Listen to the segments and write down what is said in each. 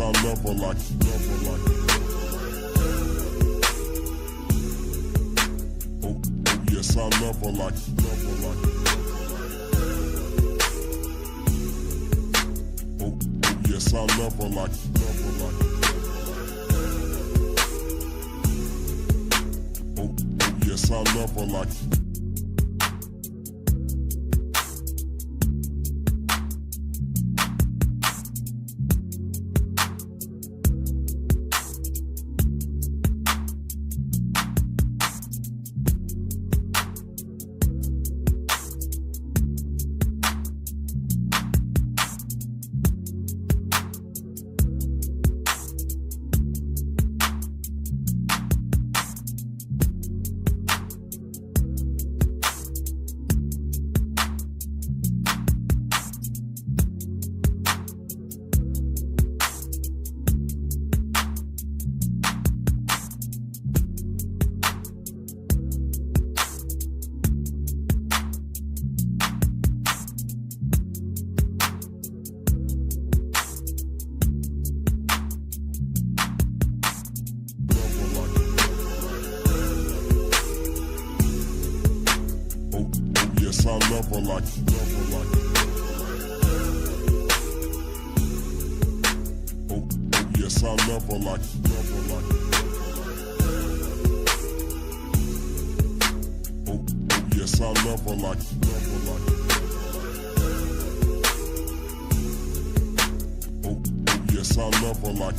I love her like oh, yes, I love her like oh, yes, I love her like oh, yes, I love her like yes, I love her like oh, yes, I love her like oh, yes, I love her like oh, yes, I love her like yes, I love her like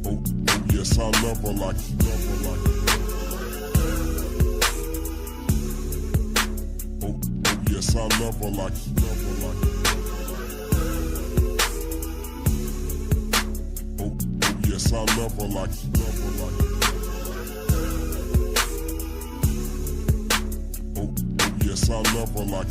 oh, yes, I love her like oh, yes, I love her like oh, yes, I love her like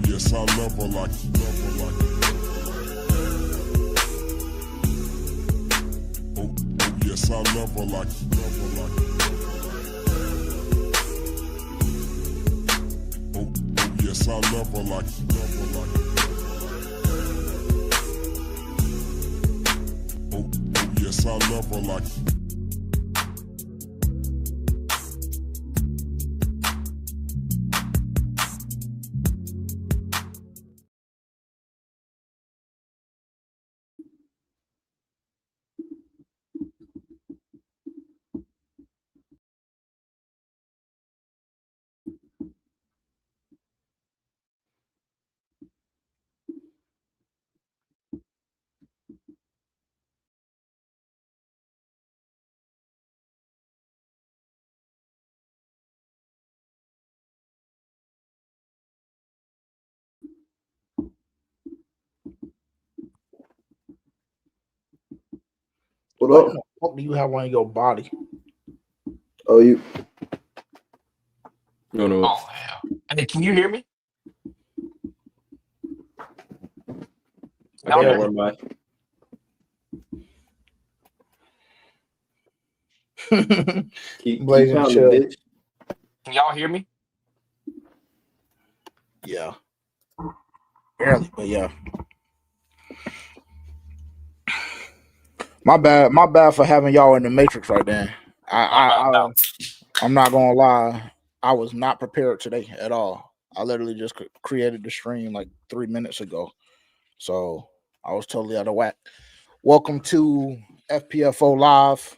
yes, I love her like oh, yes, I love her like oh, yes, I love her like oh, yes, I love her like What the fuck do you have on your body? Oh, you. No. Oh, hell. Hey, can you hear me? I can't wear my. Keep Blazing pounding, chill. bitch. Can y'all hear me? Yeah. Barely, but yeah. My bad for having y'all in the Matrix right then. I'm not gonna lie. I was not prepared today at all. I literally just created the stream like 3 minutes ago. So I was totally out of whack. Welcome to FPFO Live.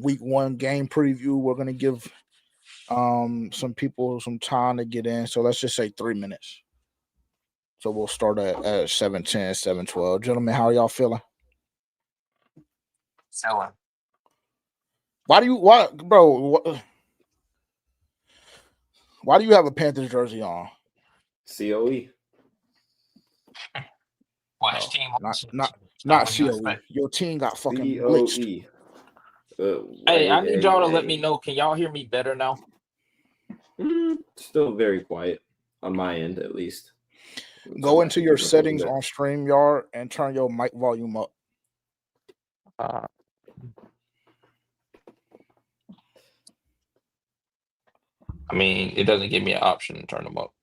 Week 1 game preview. We're gonna give some people some time to get in. So let's just say 3 minutes. So we'll start at 7:10, 7:12. Gentlemen, how are y'all feeling? Selling. Why do you have a Panthers jersey on? COE. Well, his team Not COE. Your team got fucking blitzed. Hey, I need y'all to let me know. Can y'all hear me better now? Still very quiet on my end, at least. Go into your settings on StreamYard and turn your mic volume up. I mean, it doesn't give me an option to turn them up.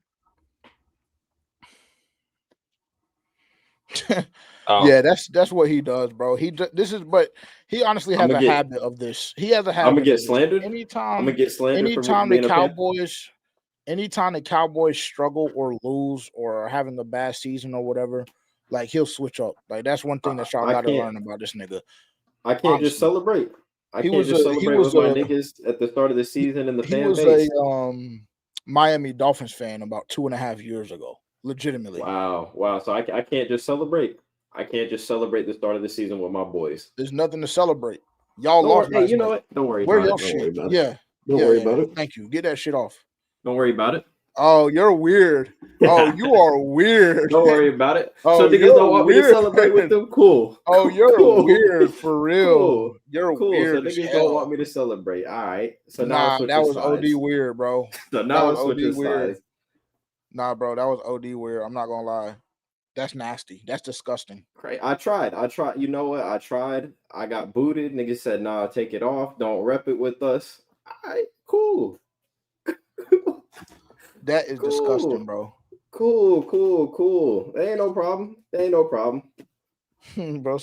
Yeah, that's what he does, bro. But he honestly has a habit of this. He has a habit. I'm gonna get slandered. Anytime the Cowboys struggle or lose or are having a bad season or whatever, like he'll switch up. Like that's one thing that y'all got to learn about this nigga. I can't just celebrate. I can't just celebrate with my niggas at the start of the season and the fan base. He was a Miami Dolphins fan about 2.5 years ago. Legitimately. Wow. So I can't just celebrate. I can't just celebrate the start of the season with my boys. There's nothing to celebrate. Y'all lost. Hey, you know what? Don't worry about it. Don't worry about it. Don't worry about it. Thank you. Get that shit off. Don't worry about it. Oh, you're weird. Oh, you are weird. Don't worry about it. So niggas don't want me to celebrate with them? Cool. Oh, you're weird for real. Cool. You're cool. weird. So niggas don't want me to celebrate. All right. So now that was OD weird, bro. So now I'm switching sides. Nah, bro, that was OD weird. I'm not gonna lie. That's nasty. That's disgusting. I tried. You know what? I tried. I got booted. Niggas said, nah, take it off. Don't rep it with us. All right, cool. That is disgusting, bro. Cool. There ain't no problem. Bro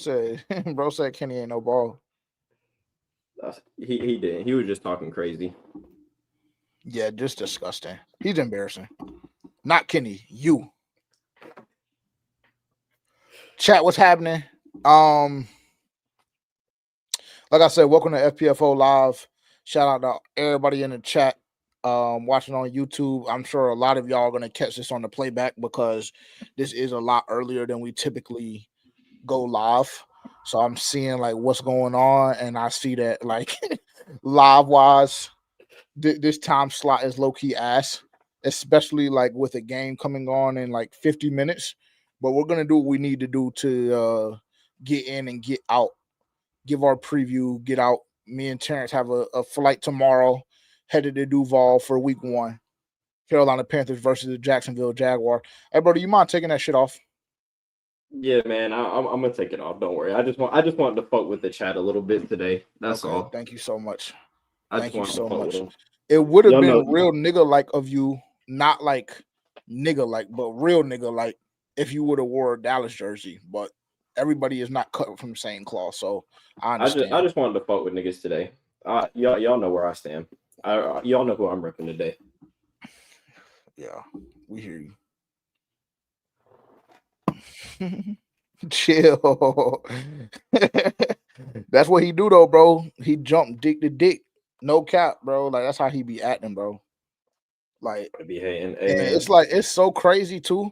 said Kenny ain't no ball. He did. He was just talking crazy. Yeah, just disgusting. He's embarrassing. Not Kenny, you. Chat, what's happening? Like I said, welcome to FPFO Live. Shout out to everybody in the chat watching on YouTube. I'm sure a lot of y'all are going to catch this on the playback because this is a lot earlier than we typically go live. So I'm seeing like what's going on, and I see that like live wise, this time slot is low key ass, especially like with a game coming on in like 50 minutes. But we're gonna do what we need to do to get in and get out, give our preview, get out. Me and Terrence have a flight tomorrow, headed to Duval for week 1. Carolina Panthers versus the Jacksonville Jaguar. Hey, bro, do you mind taking that shit off? Yeah, man, I'm gonna take it off. Don't worry. I just wanted to fuck with the chat a little bit today. That's all. Thank you so much. Thank you so much. It would have been real nigga like of you, not like nigga like, but real nigga like if you would have wore a Dallas jersey. But everybody is not cut from the same cloth, so I understand. I just wanted to fuck with niggas today. Y'all know where I stand. Y'all know who I'm repping today. Yeah, we hear you. Chill. That's what he do though, bro. He jumped dick to dick. No cap, bro. Like that's how he be acting, bro. Like be hating. It's like it's so crazy too,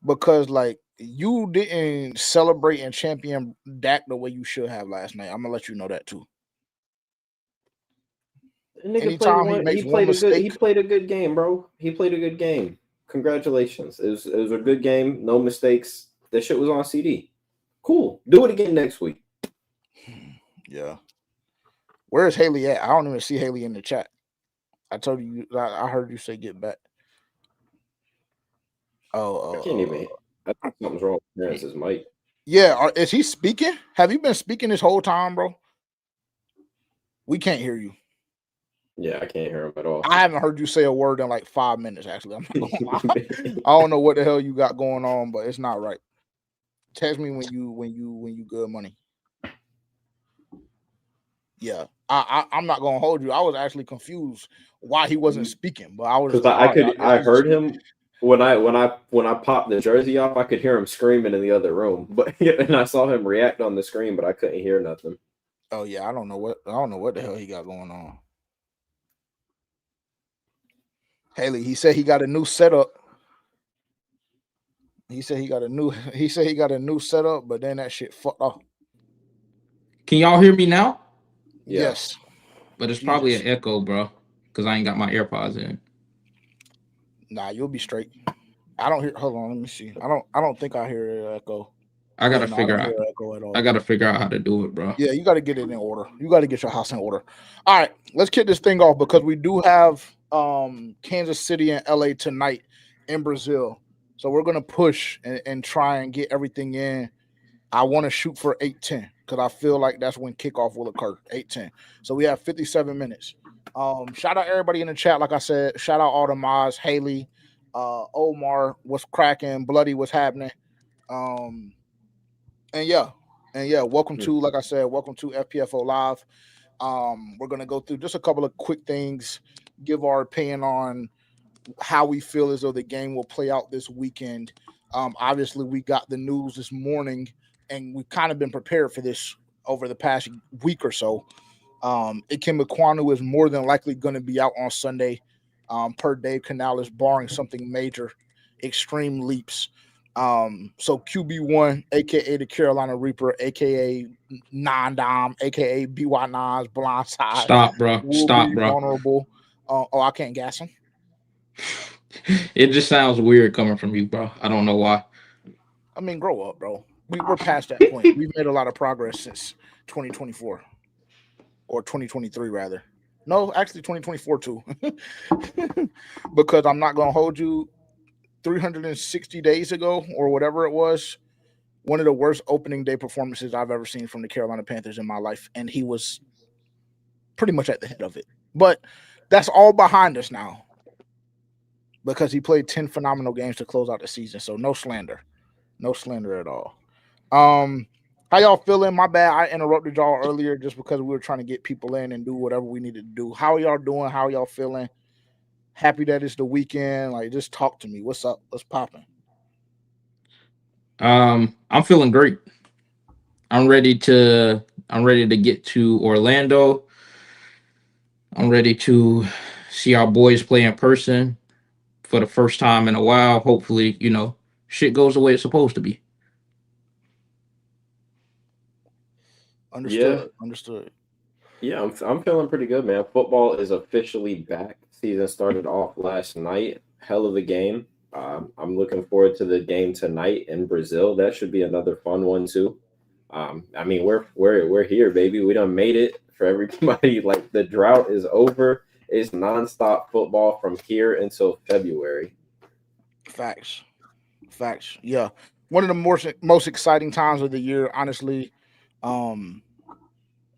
because like you didn't celebrate and champion Dak the way you should have last night. I'm gonna let you know that too. Anytime he played a good game, bro. He played a good game. Congratulations. It was a good game. No mistakes. That shit was on CD. Cool. Do it again next week. Yeah. Where's Haley at? I don't even see Haley in the chat. I told you. I heard you say get back. I can't even. I think something's wrong with Terrence's mic. Yeah, is he speaking? Have you been speaking this whole time, bro? We can't hear you. Yeah, I can't hear him at all. I haven't heard you say a word in like 5 minutes. Actually, I'm not gonna lie. I don't know what the hell you got going on, but it's not right. Text me when you good money. Yeah, I'm not gonna hold you. I was actually confused why he wasn't speaking, but I was because like, I heard him when I popped the jersey off. I could hear him screaming in the other room, but and I saw him react on the screen, but I couldn't hear nothing. Oh yeah, I don't know what the hell he got going on. Haley, he said he got a new setup. He said he got a new setup, but then that shit fucked off. Can y'all hear me now? Yes. But it's probably an echo, bro, because I ain't got my AirPods in. Nah, you'll be straight. I don't hear. Hold on, let me see. I don't think I hear an echo. I gotta figure out. I gotta figure out how to do it, bro. Yeah, you got to get it in order. You got to get your house in order. All right, let's kick this thing off because we do have Kansas City and LA tonight in Brazil. So we're gonna push and try and get everything in. I want to shoot for 8:10 because I feel like that's when kickoff will occur. 8:10. So we have 57 minutes. Shout out everybody in the chat. Like I said, shout out all the mods, Haley, Omar, what's cracking, Bloody, what's happening. And yeah, welcome to, like I said, welcome to FPFO Live. We're gonna go through just a couple of quick things, give our opinion on how we feel as though the game will play out this weekend. Obviously, we got the news this morning, and we've kind of been prepared for this over the past week or so. Ikem Ekwonu is more than likely going to be out on Sunday, per Dave Canales, barring something major, extreme leaps. So QB1, aka the Carolina Reaper, aka Non-Dom, aka BY9's blindside. Stop, bro. Stop, bro. Vulnerable. I can't gas him. It just sounds weird coming from you, bro. I don't know why. I mean, grow up, bro. We're past that point. We've made a lot of progress since 2024 or 2023, rather. No, actually 2024 too. Because I'm not gonna hold you. 360 days ago or whatever it was, one of the worst opening day performances I've ever seen from the Carolina Panthers in my life, and he was pretty much at the head of it. But that's all behind us now because he played 10 phenomenal games to close out the season. So no slander at all. How y'all feeling? My bad, I interrupted y'all earlier just because we were trying to get people in and do whatever we needed to do. How y'all doing? How y'all feeling? Happy that it's the weekend. Like, just talk to me. What's up? What's popping? I'm feeling great. I'm ready to get to Orlando. I'm ready to see our boys play in person for the first time in a while. Hopefully, shit goes the way it's supposed to be. Understood. Yeah, I'm feeling pretty good, man. Football is officially back. Season started off last night. Hell of a game. I'm looking forward to the game tonight in Brazil. That should be another fun one too. I mean, we're here, baby. We done made it for everybody. Like, the drought is over. It's nonstop football from here until February. Facts. Yeah, one of the most exciting times of the year, honestly.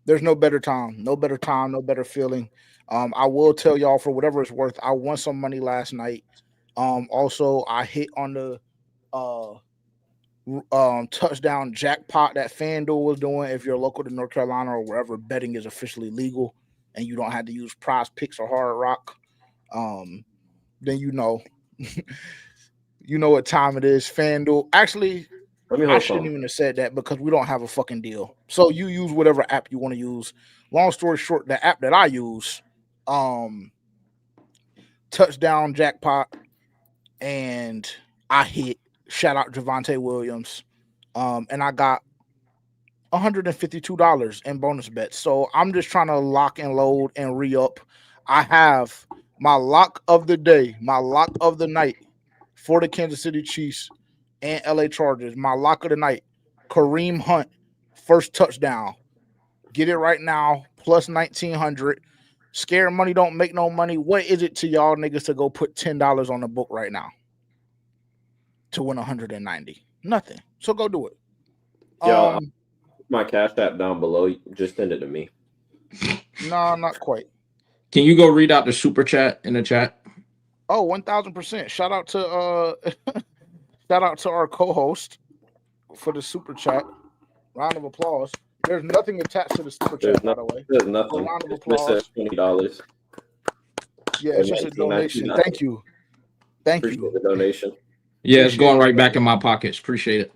There's no better time, no better feeling. I will tell y'all, for whatever it's worth, I won some money last night. Also, I hit on the touchdown jackpot that FanDuel was doing. If you're local to North Carolina or wherever betting is officially legal and you don't have to use Prize Picks or Hard Rock, then you know what time it is. FanDuel. Actually, I shouldn't even have said that because we don't have a fucking deal. So you use whatever app you want to use. Long story short, the app that I use, touchdown jackpot, and I hit. Shout out Javonte Williams. And I got $152 in bonus bets. So I'm just trying to lock and load and re-up. I have my lock of the day, my lock of the night for the Kansas City Chiefs and LA Chargers. My lock of the night, Kareem Hunt, first touchdown. Get it right now. Plus 1,900. Scare money don't make no money. What is it to y'all niggas to go put $10 on the book right now to win 190? Nothing. So go do it. Yeah, my Cash App down below. Just send it to me. No, not quite. Can you go read out the super chat in the chat? Oh, 1,000%. Shout out to our co-host for the super chat. Round of applause. There's nothing attached to the super chat, by the way. There's nothing. Round of It's applause. $20. Yeah, it's just a donation. Thank you. Appreciate the donation. Yeah, it's going right back in my pockets. Appreciate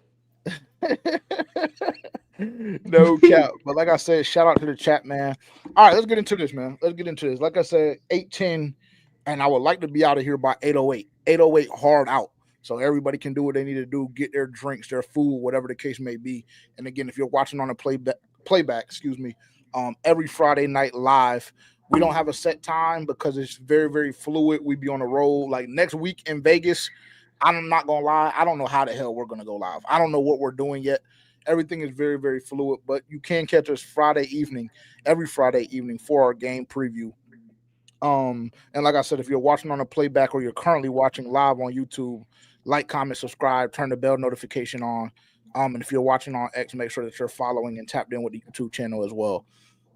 it. No cap. But like I said, shout out to the chat, man. All right, let's get into this, man. Like I said, 8:10, and I would like to be out of here by 8:08. 8:08 hard out. So everybody can do what they need to do, get their drinks, their food, whatever the case may be. And again, if you're watching on a playback, every Friday night live. We don't have a set time because it's very, very fluid. We be on the road. Like next week in Vegas, I'm not gonna lie, I don't know how the hell we're gonna go live. I don't know what we're doing yet. Everything is very, very fluid, but you can catch us every Friday evening for our game preview. And like I said, if you're watching on a playback or you're currently watching live on YouTube, like, comment, subscribe, turn the bell notification on. And if you're watching on X, make sure that you're following and tapped in with the YouTube channel as well.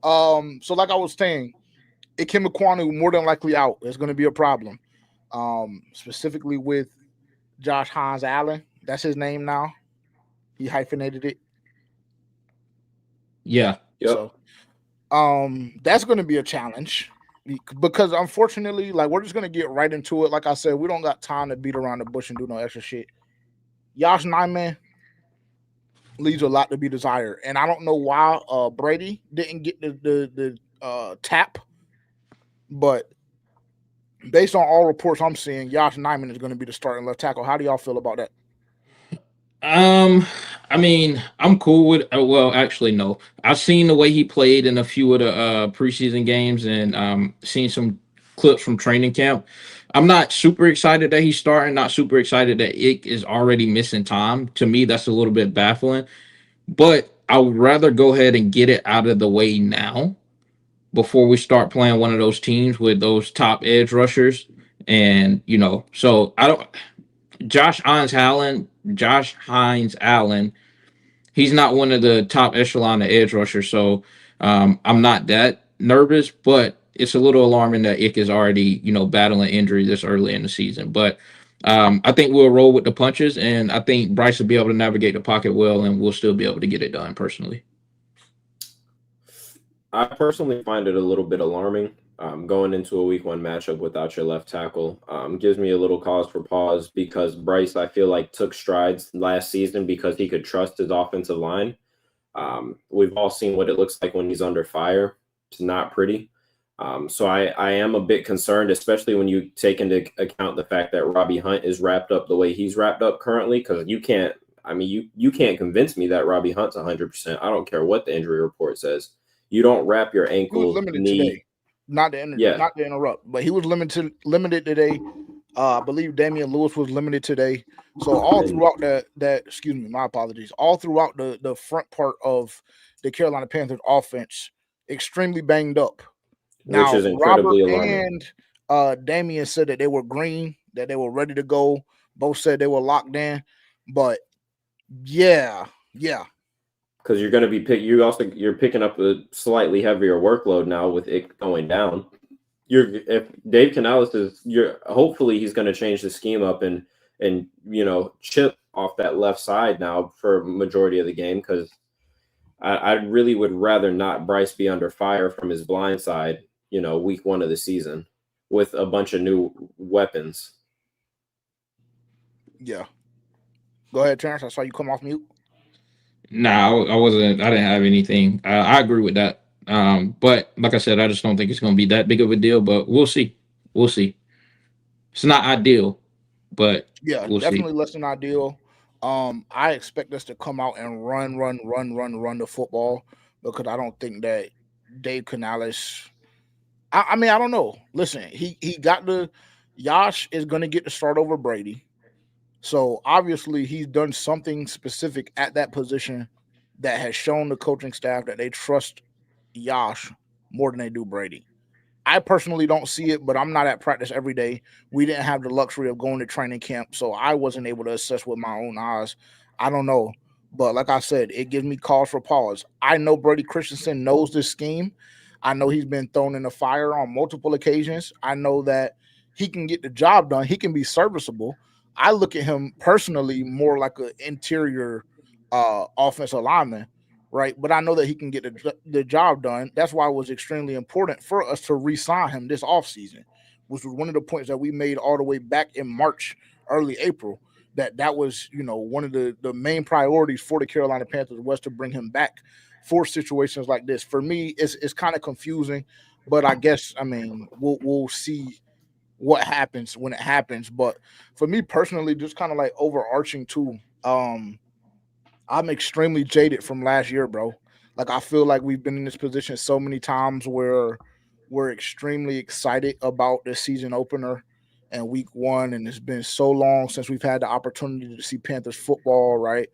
So like I was saying, Ikem Ekwonu more than likely out. It's going to be a problem. Specifically with Josh Hines Allen. That's his name now. He hyphenated it. Yeah. Yep. So that's going to be a challenge. Because unfortunately, like we're just gonna get right into it. Like I said, we don't got time to beat around the bush and do no extra shit. Josh Nijman leaves a lot to be desired, and I don't know why Brady didn't get the tap, but based on all reports I'm seeing, Josh Nijman is going to be the starting left tackle. How do y'all feel about that? I mean, I'm cool with. Well, actually, no. I've seen the way he played in a few of the preseason games, and seen some clips from training camp. I'm not super excited that he's starting. Not super excited that Ick is already missing time. To me, that's a little bit baffling. But I would rather go ahead and get it out of the way now, before we start playing one of those teams with those top edge rushers. And so I don't. Josh Hines Allen, he's not one of the top echelon of edge rushers, so I'm not that nervous, but it's a little alarming that Ick is already, battling injury this early in the season. But I think we'll roll with the punches, and I think Bryce will be able to navigate the pocket well, and we'll still be able to get it done personally. I personally find it a little bit alarming. Going into a week 1 matchup without your left tackle gives me a little cause for pause, because Bryce, I feel like, took strides last season because he could trust his offensive line. We've all seen what it looks like when he's under fire. It's not pretty. So I am a bit concerned, especially when you take into account the fact that Robbie Hunt is wrapped up the way he's wrapped up currently, because you can't convince me that Robbie Hunt's 100%. I don't care what the injury report says. You don't wrap your ankle, he was limited knee. Today. Not to interrupt, but he was limited today. I believe Damian Lewis was limited today. So all throughout my apologies. All throughout the front part of the Carolina Panthers offense, extremely banged up. Now, which is incredibly Robert alarming. And Damian said that they were green, that they were ready to go. Both said they were locked in, but yeah. Because you're going to be you're picking up a slightly heavier workload now with it going down. If Dave Canales hopefully he's going to change the scheme up and chip off that left side now for majority of the game, because I really would rather not Bryce be under fire from his blind side, week 1 of the season with a bunch of new weapons. Yeah. Go ahead, Terrence. I saw you come off mute. No, I wasn't. I didn't have anything. I agree with that. But like I said, I just don't think it's going to be that big of a deal. But we'll see. It's not ideal, but we'll definitely see. less than ideal. I expect us to come out and run the football, because I don't think that Dave Canales. I mean, I don't know. Listen, he got Josh is going to get the start over Brady. So obviously he's done something specific at that position that has shown the coaching staff that they trust Yash more than they do Brady. I personally don't see it, but I'm not at practice every day. We didn't have the luxury of going to training camp, so I wasn't able to assess with my own eyes. I don't know. But like I said, it gives me cause for pause. I know Brady Christensen knows this scheme. I know he's been thrown in the fire on multiple occasions. I know that he can get the job done. He can be serviceable. I look at him personally more like an interior offensive lineman, right? But I know that he can get the job done. That's why it was extremely important for us to re-sign him this offseason, which was one of the points that we made all the way back in March, early April. That was, one of the main priorities for the Carolina Panthers was to bring him back for situations like this. For me, it's kind of confusing, but I guess we'll see what happens when it happens. But for me personally, just kind of like overarching too. I'm extremely jaded from last year, bro. Like I feel like we've been in this position so many times where we're extremely excited about the season opener and week one, and it's been so long since we've had the opportunity to see Panthers football, right?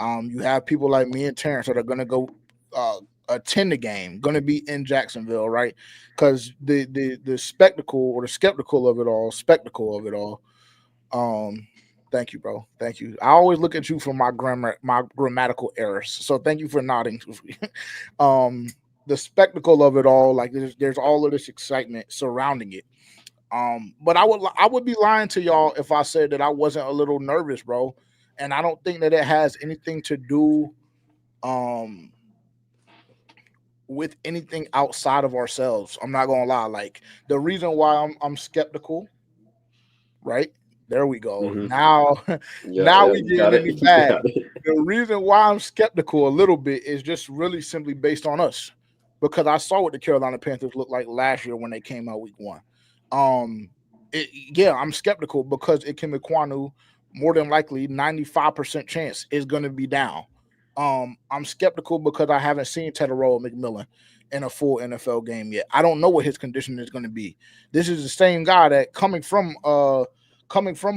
You have people like me and Terrence that are gonna go attend the game, gonna be in Jacksonville, right? Because the spectacle or the spectacle of it all. Um, Thank you, bro. Thank you. I always look at you for my grammatical errors. So thank you for nodding. The spectacle of it all, like there's all of this excitement surrounding it. But I would be lying to y'all if I said that I wasn't a little nervous, bro. And I don't think that it has anything to do um with anything outside of ourselves. I'm not gonna lie. Like the reason why I'm skeptical, right? There we go. Mm-hmm. Now, Yeah, now yeah, we you getting got in it. the You bag. got it. The reason why I'm skeptical a little bit is just really simply based on us, because I saw what the Carolina Panthers looked like last year when they came out week one. Um, yeah, I'm skeptical because Ikem Ekwonu, more than likely 95% chance is going to be down. I'm skeptical because I haven't seen Tedoroa McMillan in a full NFL game yet. I don't know what his condition is going to be. This is the same guy that coming from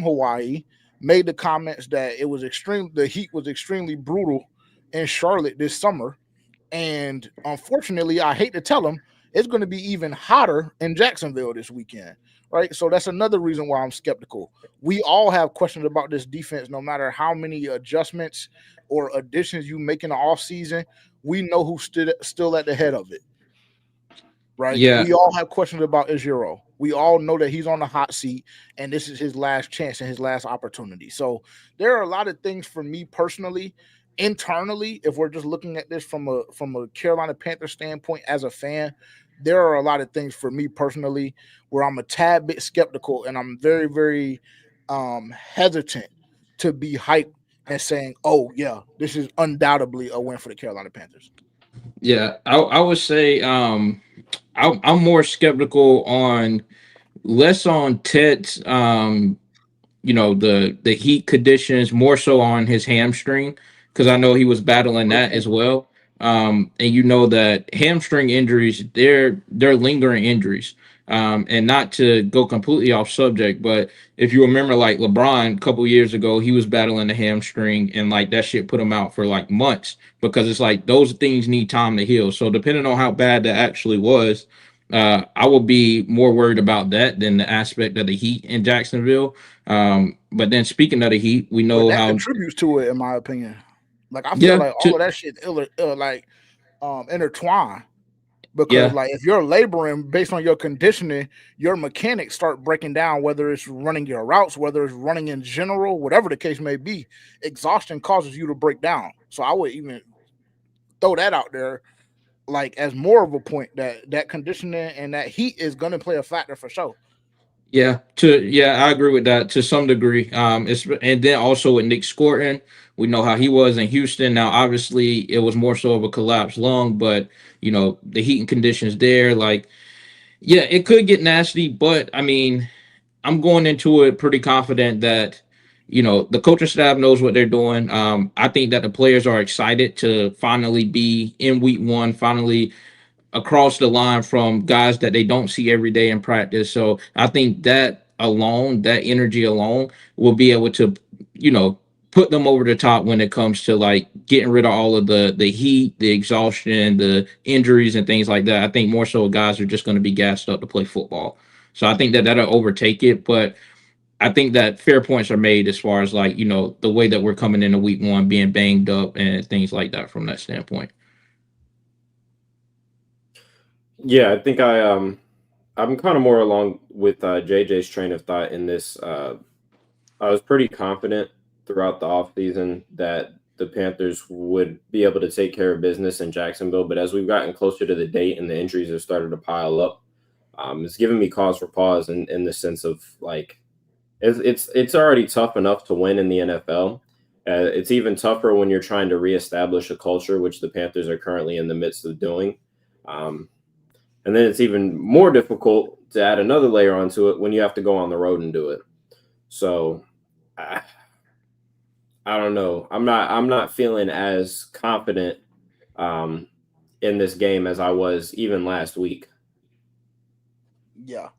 Hawaii made the comments that the heat was extremely brutal in Charlotte this summer. And unfortunately, I hate to tell him, it's going to be even hotter in Jacksonville this weekend, right? So that's another reason why I'm skeptical. We all have questions about this defense, no matter how many adjustments or additions you make in the offseason. We know who's still at the head of it, right? Yeah, We all have questions about Ijiro. We all know that he's on the hot seat and this is his last chance and his last opportunity. So there are a lot of things for me personally, internally, if we're just looking at this from a Carolina Panthers standpoint as a fan, there are a lot of things for me personally where I'm a tad bit skeptical and I'm very, very hesitant to be hyped and saying, oh yeah, this is undoubtedly a win for the Carolina Panthers. yeah. I would say I'm more skeptical on less on Ted's the heat conditions, more so on his hamstring, because I know he was battling that Okay. as well. And you know that hamstring injuries, they're lingering injuries. And not to go completely off subject, but if you remember, like LeBron a couple years ago, he was battling the hamstring, and like that shit put him out for like months, because it's like those things need time to heal. So depending on how bad that actually was, I would be more worried about that than the aspect of the heat in Jacksonville. But then speaking of the Heat, we But know that how. contributes to it, in my opinion. Like I feel Yeah, like all of that shit like intertwine because yeah, like if you're laboring based on your conditioning, your mechanics start breaking down. Whether it's running your routes, whether it's running in general, whatever the case may be, exhaustion causes you to break down. So I would even throw that out there, like as more of a point that conditioning and that heat is going to play a factor for sure. yeah. I agree with that to some degree. It's and then also with Nick Scorton, we know how he was in Houston. Now, obviously, it was more so of a collapsed lung, but the heat and conditions there, like yeah, it could get nasty. But I mean, I'm going into it pretty confident that the coaching staff knows what they're doing. I think that the players are excited to finally be in week one, finally across the line from guys that they don't see every day in practice. So I think that alone, that energy alone, will be able to, you know, put them over the top when it comes to like getting rid of all of the heat, the exhaustion, the injuries, and things like that. I think more so guys are just going to be gassed up to play football. So I think that that'll overtake it. But I think that fair points are made as far as like, the way that we're coming into week one, being banged up and things like that from that standpoint. Yeah, I think I'm kind of more along with JJ's train of thought in this. I was pretty confident throughout the offseason that the Panthers would be able to take care of business in Jacksonville, but as we've gotten closer to the date and the injuries have started to pile up, it's given me cause for pause in the sense of like it's already tough enough to win in the NFL. It's even tougher when you're trying to reestablish a culture, which the Panthers are currently in the midst of doing. And then it's even more difficult to add another layer onto it when you have to go on the road and do it. So I don't know. I'm not feeling as confident in this game as I was even last week. Yeah.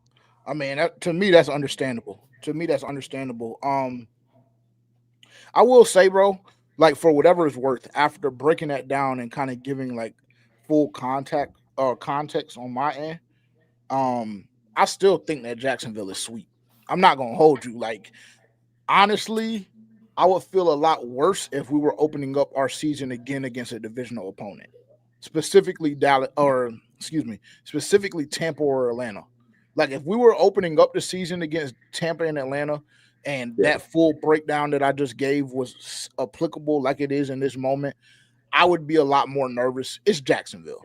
I mean, to me, that's understandable. I will say, bro, like for whatever it's worth, after breaking that down and kind of giving like full context on my end, I still think that Jacksonville is sweet. I'm not gonna hold you. Like, honestly, I would feel a lot worse if we were opening up our season again against a divisional opponent, specifically specifically Tampa or Atlanta. Like if we were opening up the season against Tampa and Atlanta, and Yeah. that full breakdown that I just gave was applicable like it is in this moment, I would be a lot more nervous. It's Jacksonville.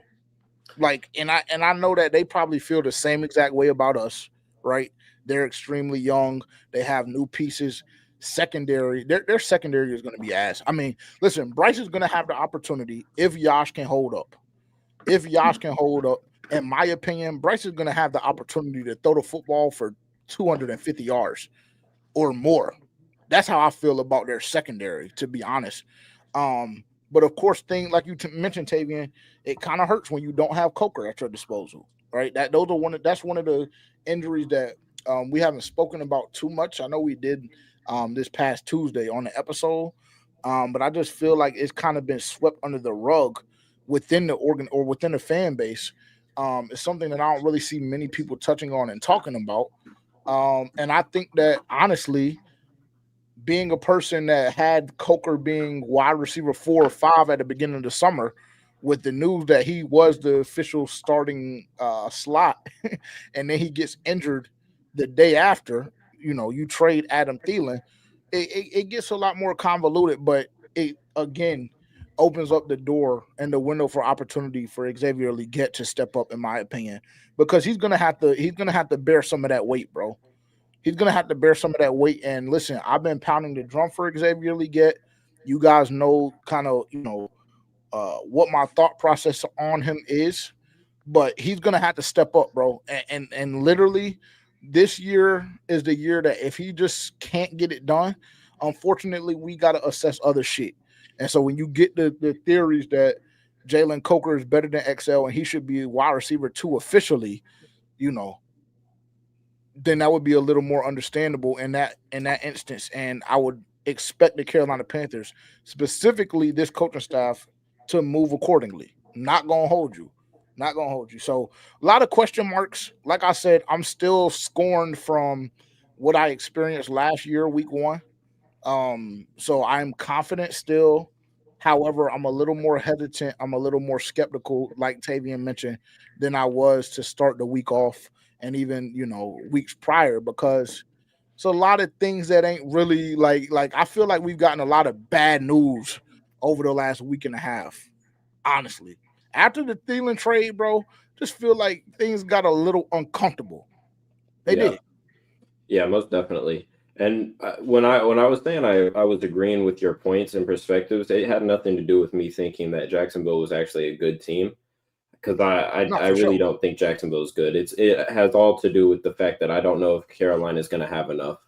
Like, and I know that they probably feel the same exact way about us, right? They're extremely young. They have new pieces. Secondary, their secondary is going to be ass. I mean, listen, Bryce is going to have the opportunity if Yash can hold up. In my opinion, Bryce is going to have the opportunity to throw the football for 250 yards or more. That's how I feel about their secondary, to be honest. But of course, thing like you mentioned, Tavian, it kind of hurts when you don't have Coker at your disposal, right? That's one of the injuries that we haven't spoken about too much. I know we did this past Tuesday on the episode, but I just feel like it's kind of been swept under the rug within the organ or within the fan base. It's something that I don't really see many people touching on and talking about. And I think that honestly, being a person that had Coker being wide receiver 4 or 5 at the beginning of the summer, with the news that he was the official starting slot, and then he gets injured the day after, you trade Adam Thielen, it gets a lot more convoluted, but it again opens up the door and the window for opportunity for Xavier Leggett to step up, in my opinion, because he's gonna have to bear some of that weight, bro. He's gonna have to bear some of that weight. And listen, I've been pounding the drum for Xavier Leggett. You guys know kind of what my thought process on him is, but he's gonna have to step up, bro. And literally, this year is the year that if he just can't get it done, unfortunately, we gotta assess other shit. And so when you get the theories that Jalen Coker is better than XL and he should be wide receiver 2 officially, then that would be a little more understandable in that instance. And I would expect the Carolina Panthers, specifically this coaching staff, to move accordingly. Not gonna hold you. So a lot of question marks. Like I said, I'm still scorned from what I experienced last year, week 1. So I'm confident still. However, I'm a little more hesitant. I'm a little more skeptical, like Tavian mentioned, than I was to start the week off and even, weeks prior, because it's a lot of things that ain't really like I feel like we've gotten a lot of bad news over the last week and a half. Honestly, after the Thielen trade, bro, just feel like things got a little uncomfortable. They did. Yeah, most definitely. And when I was saying I was agreeing with your points and perspectives, it had nothing to do with me thinking that Jacksonville was actually a good team, because I really don't think Jacksonville is good. It has all to do with the fact that I don't know if Carolina is going to have enough.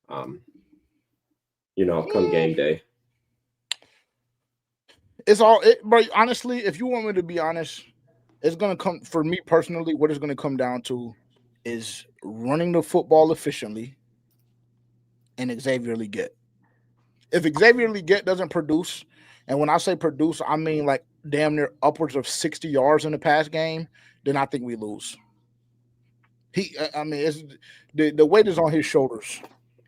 Come game day. But honestly, if you want me to be honest, it's gonna come for me personally. What it's gonna come down to is running the football efficiently and Xavier Leggett. If Xavier Leggett doesn't produce And when I say produce, I mean like damn near upwards of 60 yards in the pass game, then I think we lose. I mean, it's the weight is on his shoulders.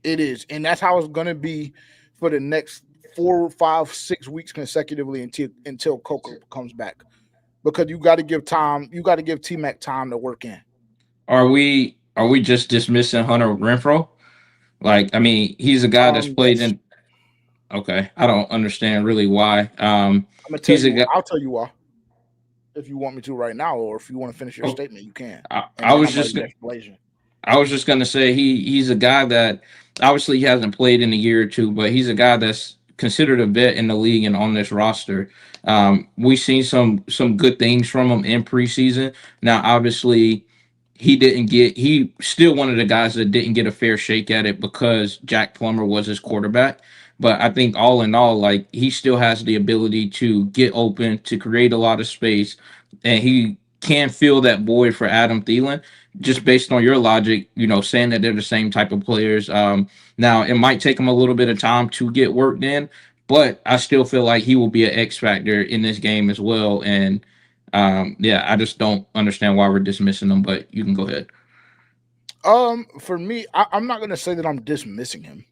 It is, and that's how it's gonna be for the next 4, 5, 6 weeks consecutively until Coco comes back. Because you got to give time, you got to give T Mac time to work in. Are we just dismissing Hunter Renfro? Like, I mean, he's a guy that's played Yes. in. Okay, I don't understand really why. I'm gonna tell He's a you. guy. I'll tell you why. If you want me to right now, or if you want to finish your Oh, statement, you can. And I then was I'm gonna just give explanation. I was just gonna say he's a guy that obviously he hasn't played in a year or two, but he's a guy that's considered a vet in the league and on this roster. We've seen some good things from him in preseason. Now, obviously, he still one of the guys that didn't get a fair shake at it because Jack Plummer was his quarterback. But I think all in all, like he still has the ability to get open, to create a lot of space, and he can fill that void for Adam Thielen. Just based on your logic, saying that they're the same type of players. Now it might take him a little bit of time to get worked in, but I still feel like he will be an X factor in this game as well. And yeah, I just don't understand why we're dismissing him. But you can go ahead. For me, I'm not gonna say that I'm dismissing him.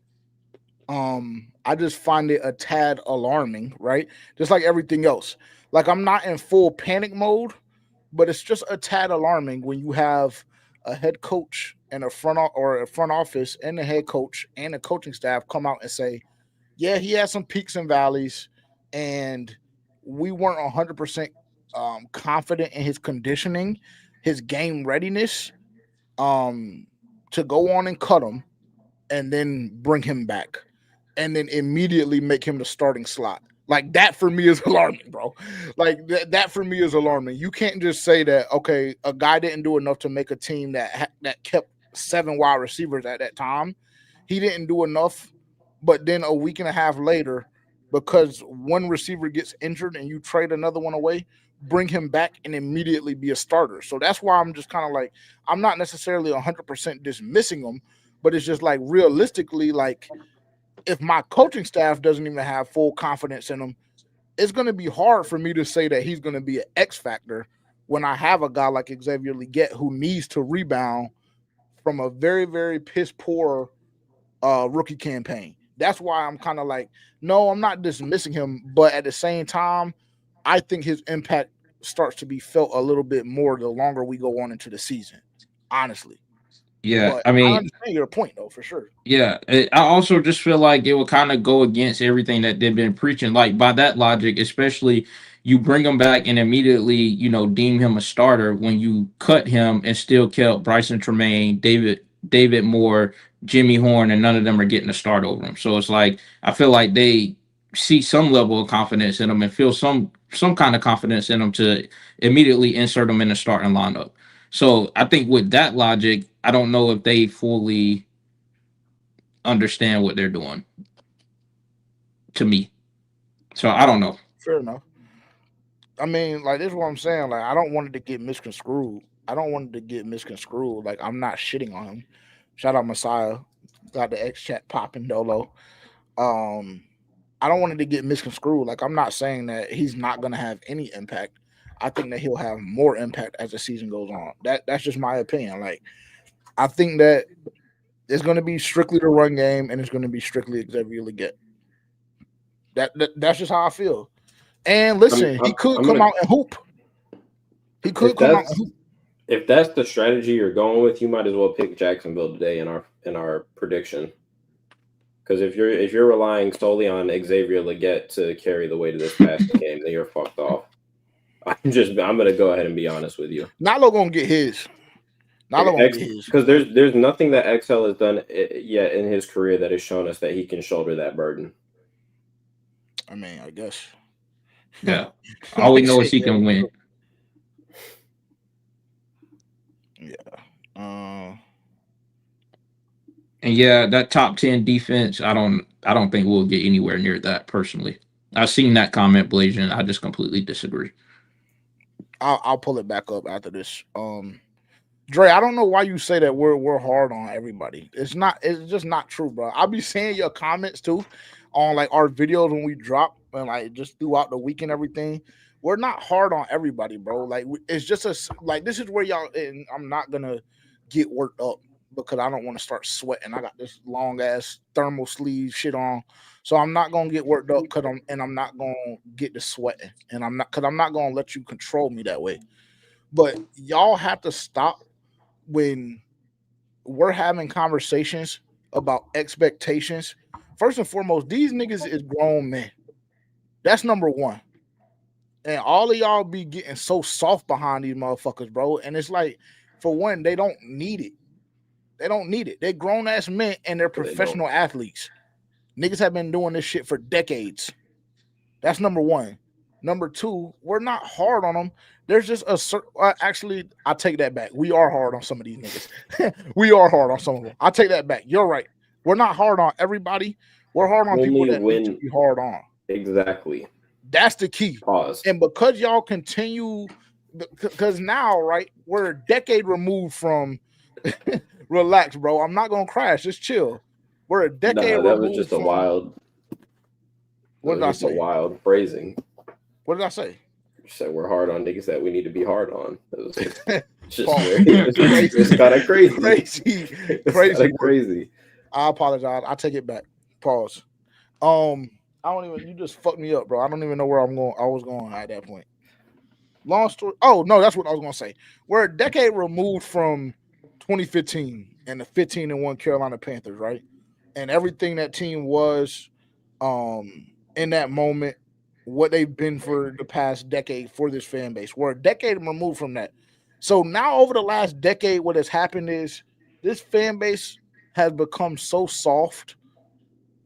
I just find it a tad alarming, right? Just like everything else. Like I'm not in full panic mode, but it's just a tad alarming when you have a head coach and a front office and the head coach and the coaching staff come out and say, "Yeah, he has some peaks and valleys, and we weren't 100% confident in his conditioning, his game readiness, um, to go on and cut him, and then bring him back, and then immediately make him the starting slot." Like that for me is alarming, bro. Like that for me is alarming. You can't just say that okay, a guy didn't do enough to make a team that kept 7 wide receivers at that time. He didn't do enough, but then a week and a half later, because one receiver gets injured and you trade another one away, bring him back and immediately be a starter. So that's why I'm just kind of like I'm not necessarily 100% dismissing him, but it's just like realistically, like if my coaching staff doesn't even have full confidence in him, it's going to be hard for me to say that he's going to be an X factor when I have a guy like Xavier Leggett who needs to rebound from a very, very piss poor rookie campaign. That's why I'm kind of like, no, I'm not dismissing him, but at the same time, I think his impact starts to be felt a little bit more the longer we go on into the season, honestly. Yeah, But I I mean, understand your point, though, for sure. yeah, I also just feel like it would kind of go against everything that they've been preaching. Like by that logic, especially you bring him back and immediately, deem him a starter when you cut him and still kept Bryson Tremaine, David Moore, Jimmy Horn, and none of them are getting a start over him. So it's like I feel like they see some level of confidence in him and feel some kind of confidence in him to immediately insert him in the starting lineup. So I think with that logic, I don't know if they fully understand what they're doing to me. So I don't know. Fair enough. I mean, like this is what I'm saying. Like, I don't want it to get misconstrued. I don't want it to get misconstrued. Like, I'm not shitting on him. Shout out Messiah. Got the X chat popping dolo. Um, I don't want it to get misconstrued. Like, I'm not saying that he's not gonna have any impact. I think that he'll have more impact as the season goes on. That's just my opinion. Like, I think that it's gonna be strictly the run game and it's gonna be strictly Xavier Leggett. That's just how I feel. And listen, he could I'm come gonna out and hoop. He could if come out and that's hoop. if that's the strategy you're going with, you might as well pick Jacksonville today in our prediction. Because if you're relying solely on Xavier Leggett to carry the weight of this passing game, then you're fucked off. I'm gonna go ahead and be honest with you. Nalo gonna get his. Nalo gonna get his. Because there's nothing that XL has done yet in his career that has shown us that he can shoulder that burden. I mean, I guess. Yeah. All we know is he can win. Yeah. And yeah, that top 10 defense, I don't think we'll get anywhere near that personally. I've seen that comment, Blasian. I just completely disagree. I'll pull it back up after this. Dre, I don't know why you say that we're hard on everybody. It's just not true, bro. I'll be seeing your comments too on like our videos when we drop, and like just throughout the week and everything, we're not hard on everybody, bro. Like it's just like this is where y'all. And I'm not gonna get worked up because I don't want to start sweating. I got this long ass thermal sleeve shit on, so I'm not gonna get worked up because I'm not gonna get to sweating, and I'm not gonna let you control me that way. But y'all have to stop when we're having conversations about expectations. First and foremost, these niggas is grown men. That's number one. And all of y'all be getting so soft behind these motherfuckers, bro. And it's like, for one, they don't need it. They don't need it. They're grown ass men and they're professional athletes. Niggas have been doing this shit for decades. That's number one. Number two, we're not hard on them. There's just a certain. Actually, I take that back. We are hard on some of these niggas. We are hard on some of them. I take that back. You're right. We're not hard on everybody. We're hard on people that need to be hard on. Exactly. That's the key. Pause. And because y'all continue, because now, right, we're a decade removed from. Relax, bro. I'm not gonna crash. Just chill. We're a decade removed. That was just a wild. What did I say? A wild phrasing. What did I say? You said we're hard on niggas that we need to be hard on. It's kind of crazy. Crazy. I apologize. I take it back. Pause. I don't even. You just fucked me up, bro. I don't even know where I'm going. I was going at that point. Long story. Oh no, that's what I was gonna say. We're a decade removed from 2015 and the 15-1 Carolina Panthers, right? And everything that team was, in that moment, what they've been for the past decade for this fan base. We're a decade removed from that. So now over the last decade, what has happened is this fan base has become so soft.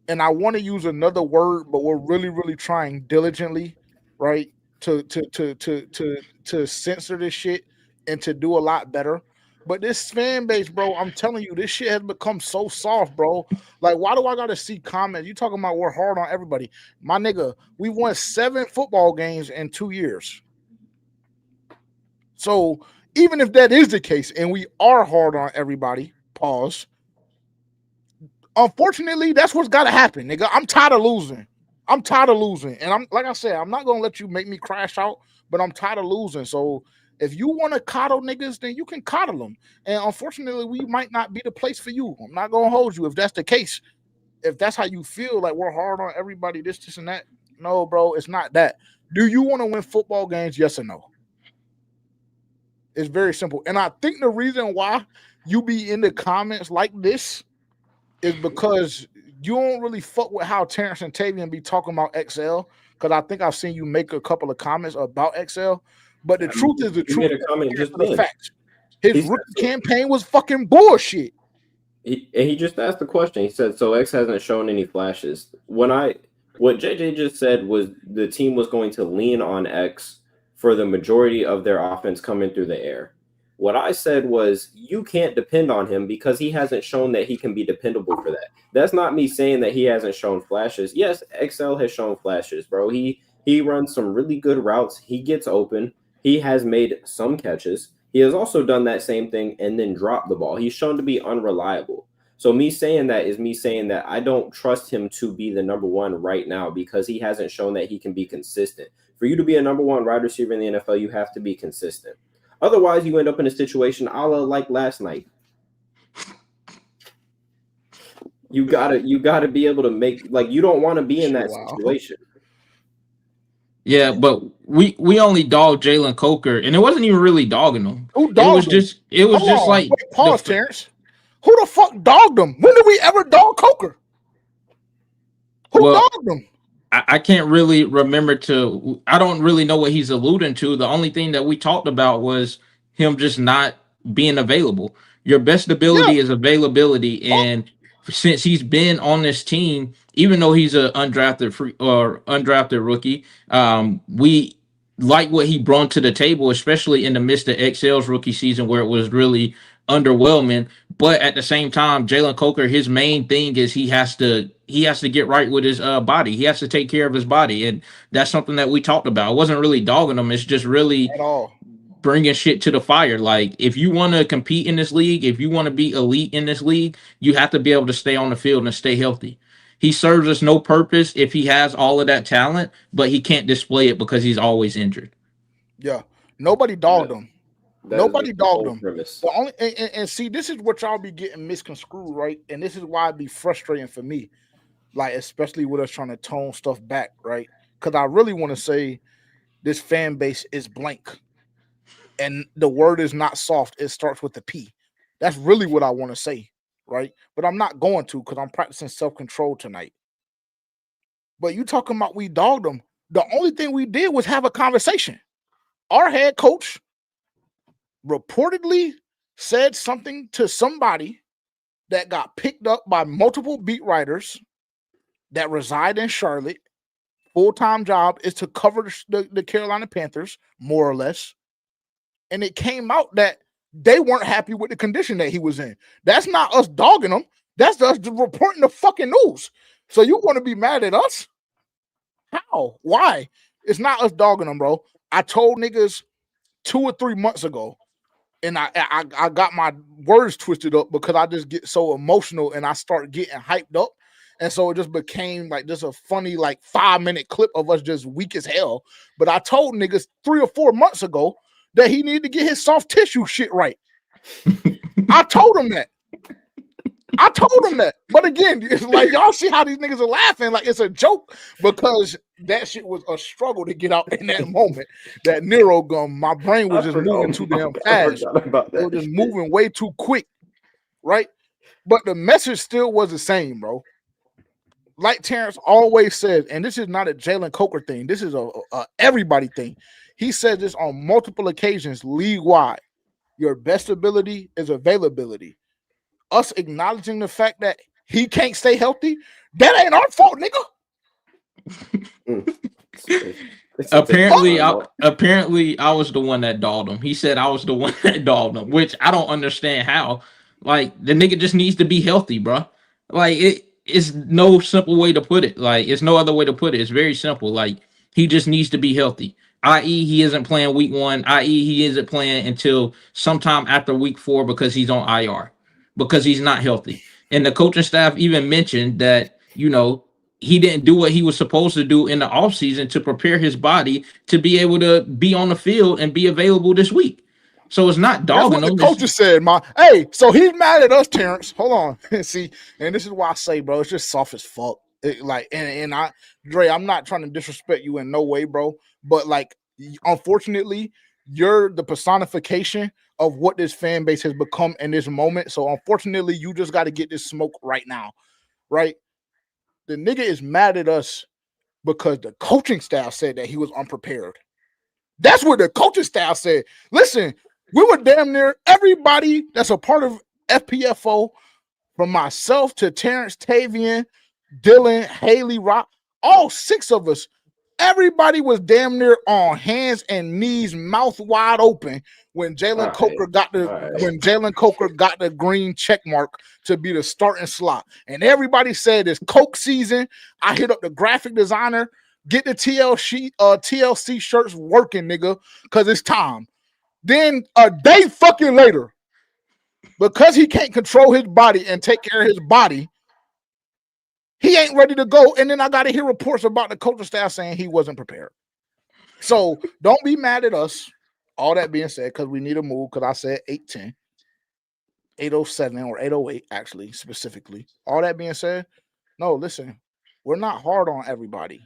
And I want to use another word, but we're really, really trying diligently, right, to censor this shit and to do a lot better. But this fan base, bro, I'm telling you, this shit has become so soft, bro. Like, why do I gotta see comments? You talking about we're hard on everybody. My nigga, we won 7 football games in 2 years. So even if that is the case, and we are hard on everybody, pause. Unfortunately, that's what's gotta happen, nigga. I'm tired of losing. And I'm like I said, I'm not gonna let you make me crash out, but I'm tired of losing. So if you want to coddle niggas, then you can coddle them. And unfortunately, we might not be the place for you. I'm not going to hold you if that's the case. If that's how you feel, like we're hard on everybody, this, and that. No, bro, it's not that. Do you want to win football games? Yes or no? It's very simple. And I think the reason why you be in the comments like this is because you don't really fuck with how Terrence and Tavian be talking about XL. Because I think I've seen you make a couple of comments about XL. But the truth is the truth. Made a comment just the facts. His rookie campaign was fucking bullshit. He just asked the question. He said, "So X hasn't shown any flashes." What JJ just said was the team was going to lean on X for the majority of their offense coming through the air. What I said was you can't depend on him because he hasn't shown that he can be dependable for that. That's not me saying that he hasn't shown flashes. Yes, XL has shown flashes, bro. He runs some really good routes. He gets open. He has made some catches. He has also done that same thing and then dropped the ball. He's shown to be unreliable. So me saying that is me saying that I don't trust him to be the number one right now because he hasn't shown that he can be consistent. For you to be a number one wide receiver in the NFL, you have to be consistent. Otherwise, you end up in a situation a la like last night. You gotta be able to make, like, you don't want to be in that situation. Yeah, but we only dogged Jalen Coker, and it wasn't even really dogging him. Who dogged him? It was just like pause, Terrence. Who the fuck dogged him? When did we ever dog Coker? Who dogged him? I can't really remember I don't really know what he's alluding to. The only thing that we talked about was him just not being available. Your best ability is availability, and since he's been on this team, even though he's an undrafted rookie, we like what he brought to the table, especially in the midst of XL's rookie season where it was really underwhelming. But at the same time, Jalen Coker, his main thing is he has to get right with his body. He has to take care of his body, and that's something that we talked about. It wasn't really dogging him. It's just really at all bringing shit to the fire. Like, if you want to compete in this league, if you want to be elite in this league, you have to be able to stay on the field and stay healthy. He serves us no purpose if he has all of that talent, but he can't display it because he's always injured. Yeah. Nobody dogged him. Nobody the dogged whole him. premise. The only and see, this is what y'all be getting misconstrued, right? And this is why it'd be frustrating for me, like especially with us trying to tone stuff back, right? Because I really want to say this fan base is blank, and the word is not soft. It starts with the P. That's really what I want to say, right? But I'm not going to because I'm practicing self-control tonight. But you talking about we dogged them. The only thing we did was have a conversation. Our head coach reportedly said something to somebody that got picked up by multiple beat writers that reside in Charlotte. Full-time job is to cover the Carolina Panthers, more or less. And it came out that they weren't happy with the condition that he was in. That's not us dogging him. That's us reporting the fucking news. So you want to be mad at us? How? Why? It's not us dogging him, bro. I told niggas 2 or 3 months ago, and I got my words twisted up because I just get so emotional and I start getting hyped up. And so it just became like just a funny, like 5-minute clip of us just weak as hell. But I told niggas 3 or 4 months ago that he needed to get his soft tissue shit right. I told him that. But again, it's like y'all see how these niggas are laughing like it's a joke because that shit was a struggle to get out in that moment. That Nero gum, my brain was just moving too damn fast. It was just moving way too quick, right? But the message still was the same, bro. Like Terrence always says, and this is not a Jalen Coker thing. This is a everybody thing. He said this on multiple occasions, league-wide. Your best ability is availability. Us acknowledging the fact that he can't stay healthy, that ain't our fault, nigga. Apparently, I was the one that dogged him. He said I was the one that dogged him, which I don't understand how. Like the nigga just needs to be healthy, bro. Like it's no simple way to put it. Like it's no other way to put it. It's very simple. Like he just needs to be healthy. I.e., he isn't playing week 1. I.e., he isn't playing until sometime after week 4 because he's on IR. Because he's not healthy. And the coaching staff even mentioned that, he didn't do what he was supposed to do in the offseason to prepare his body to be able to be on the field and be available this week. So it's not dogging him. That's what the coach said, hey, so he's mad at us, Terrence. Hold on. See, and this is why I say, bro, it's just soft as fuck. Dre, I'm not trying to disrespect you in no way, bro. But like, unfortunately, you're the personification of what this fan base has become in this moment. So unfortunately, you just got to get this smoke right now, right? The nigga is mad at us because the coaching staff said that he was unprepared. That's what the coaching staff said. Listen, we were damn near everybody that's a part of FPFO, from myself to Terrence, Tavian, Dylan, Haley, Rock, all 6 of us. Everybody was damn near on hands and knees, mouth wide open when Jalen Coker got the green check mark to be the starting slot. And everybody said it's Coke season. I hit up the graphic designer, get the TLC shirts working, nigga, because it's time. Then a day fucking later, because he can't control his body and take care of his body, he ain't ready to go. And then I got to hear reports about the coaching staff saying he wasn't prepared. So don't be mad at us. All that being said, because we need a move, because I said 8:10, 8:07, or 8:08, actually, specifically. All that being said, no, listen, we're not hard on everybody.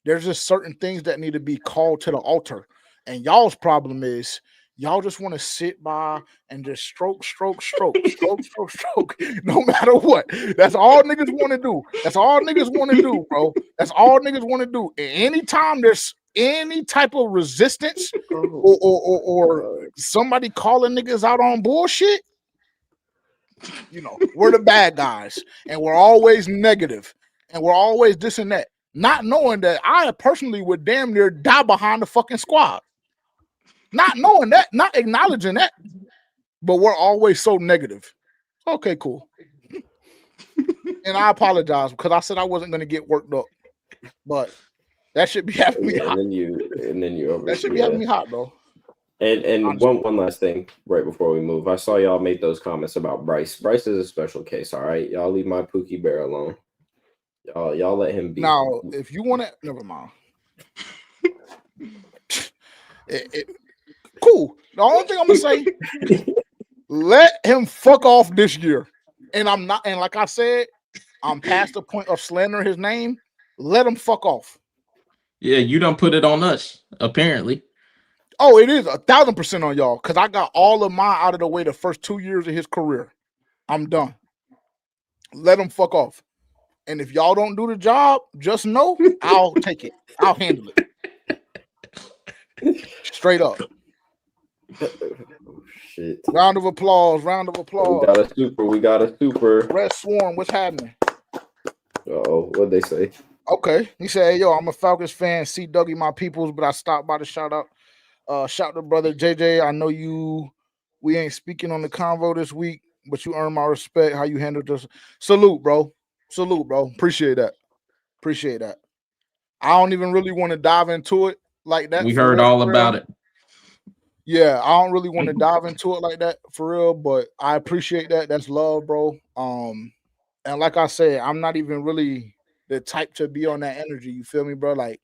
There's just certain things that need to be called to the altar. And y'all's problem is y'all just want to sit by and just stroke, no matter what. That's all niggas want to do. That's all niggas want to do, bro. That's all niggas want to do. And anytime there's any type of resistance or somebody calling niggas out on bullshit, we're the bad guys. And we're always negative. And we're always this and that. Not knowing that I personally would damn near die behind the fucking squad. Not knowing that, not acknowledging that, but we're always so negative. Okay, cool. And I apologize because I said I wasn't going to get worked up, but that should be having me hot. And then you over. That should be having me hot, bro. And one last thing right before we move. I saw y'all make those comments about Bryce. Bryce is a special case, all right? Y'all leave my Pookie Bear alone. Y'all let him be. Now, if you want to, never mind. Cool. The only thing I'm gonna say, let him fuck off this year. And I'm not. And like I said, I'm past the point of slandering his name. Let him fuck off. Yeah, you don't put it on us, apparently. Oh, it is 1,000% on y'all because I got all of mine out of the way the first 2 years of his career. I'm done. Let him fuck off. And if y'all don't do the job, just know I'll take it. I'll handle it. Straight up. Oh, shit. Round of applause. Round of applause. We got a super. Red Swarm, what's happening? Oh, what'd they say? Okay. He said, hey, yo, I'm a Falcons fan. See Dougie, my peoples, but I stopped by to shout out. Shout to brother JJ. I know we ain't speaking on the convo this week, but you earn my respect. How you handled this. Salute, bro. Appreciate that. I don't even really want to dive into it like that. We heard all about it. Yeah, I don't really want to dive into it like that for real, but I appreciate that. That's love, bro. And like I said, I'm not even really the type to be on that energy. You feel me, bro? Like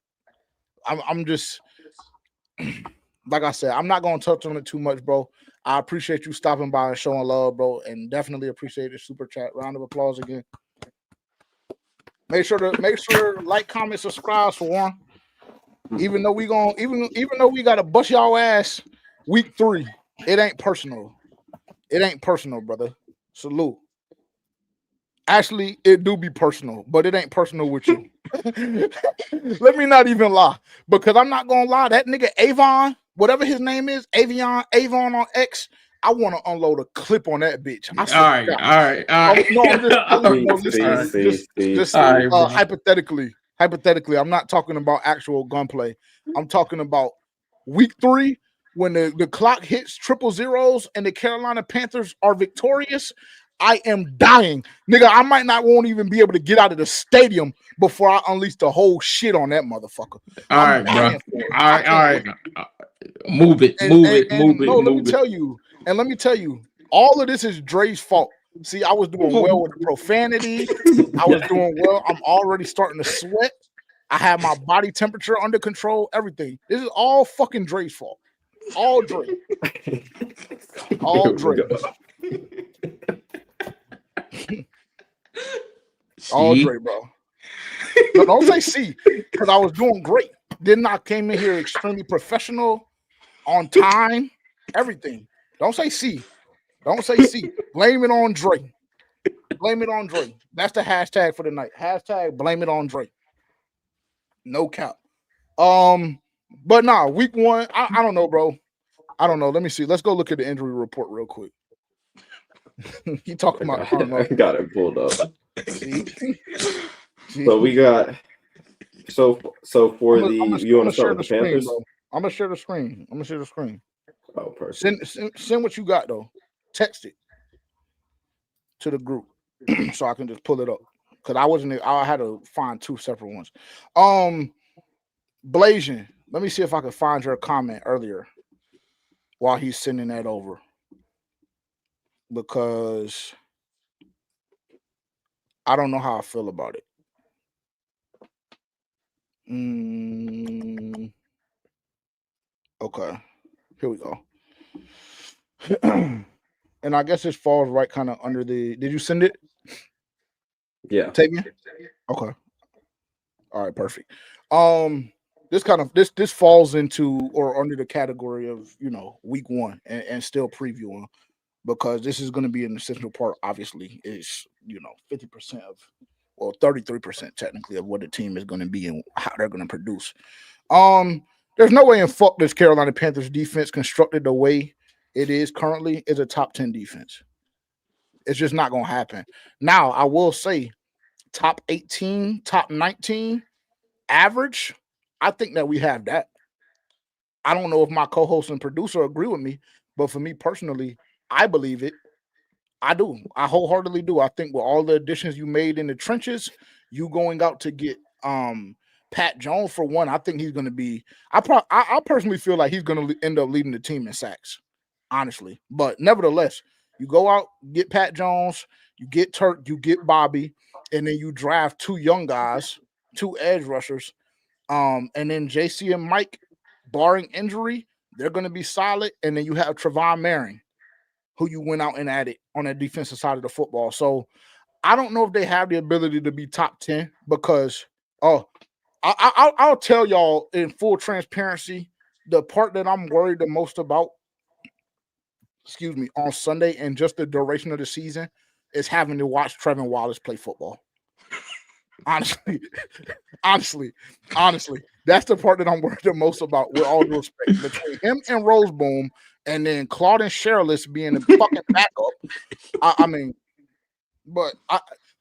I'm just like I said, I'm not gonna touch on it too much, bro. I appreciate you stopping by and showing love, bro, and definitely appreciate the super chat. Round of applause again. Make sure to like, comment, subscribe for one. Even though we gotta bust y'all ass week 3, it ain't personal. It ain't personal, brother. Salute. Actually, it do be personal, but it ain't personal with you. Let me not even lie, because I'm not gonna lie. That nigga Avon, whatever his name is, Avon on X. I want to unload a clip on that bitch. All right. No, I'm just telling you, just hypothetically. I'm not talking about actual gunplay. I'm talking about week 3 when the clock hits 000 and the Carolina Panthers are victorious. I am dying, nigga. I won't even be able to get out of the stadium before I unleash the whole shit on that motherfucker. All right, bro. All right. Move it. Let me tell you, all of this is Dre's fault. See, I was doing well with the profanity. I was doing well. I'm already starting to sweat. I had my body temperature under control. Everything. This is all fucking Dre's fault. All Dre. All Dre. All Dre, bro. No, don't say C, because I was doing great. Then I came in here extremely professional, on time, everything. Don't say C. Blame it on Dre. That's the hashtag for the night. Hashtag blame it on Dre. No cap. But nah, week 1, I don't know, bro. I don't know. Let me see. Let's go look at the injury report real quick. You talking about? I got it pulled up. See? So we got. So for you want to start with the Panthers? I'm gonna share the screen. Oh, perfect. Send what you got though. Text it to the group so I can just pull it up because I had to find 2 separate ones. Blasian, let me see if I can find your comment earlier while he's sending that over because I don't know how I feel about it. Okay, here we go. And I guess this falls right kind of under the. Did you send it? Yeah. Take me. Okay. All right. Perfect. This falls into or under the category of week 1 and still previewing because this is going to be an essential part. Obviously, is 50% of, well, 33% technically of what the team is going to be and how they're going to produce. There's no way in fuck this Carolina Panthers defense constructed the way it is currently is a top 10 defense. It's just not going to happen. Now, I will say top 18, top 19 average. I think that we have that. I don't know if my co-host and producer agree with me, but for me personally, I believe it. I do. I wholeheartedly do. I think with all the additions you made in the trenches, you going out to get Pat Jones for one, I think he's going to be. I personally feel like he's going to end up leading the team in sacks, honestly. But nevertheless, you go out, get Pat Jones, you get Turk, you get Bobby, and then you draft 2 young guys, 2 edge rushers, and then JC and Mike, barring injury, they're going to be solid. And then you have Trevon Merring, who you went out and added on the defensive side of the football. So I don't know if they have the ability to be top 10 because I'll tell y'all in full transparency, the part that I'm worried the most about, on Sunday and just the duration of the season is having to watch Trevin Wallace play football. Honestly, that's the part that I'm worried the most about, with all due respect, between him and Roseboom, and then Claude and Sherless being a fucking backup.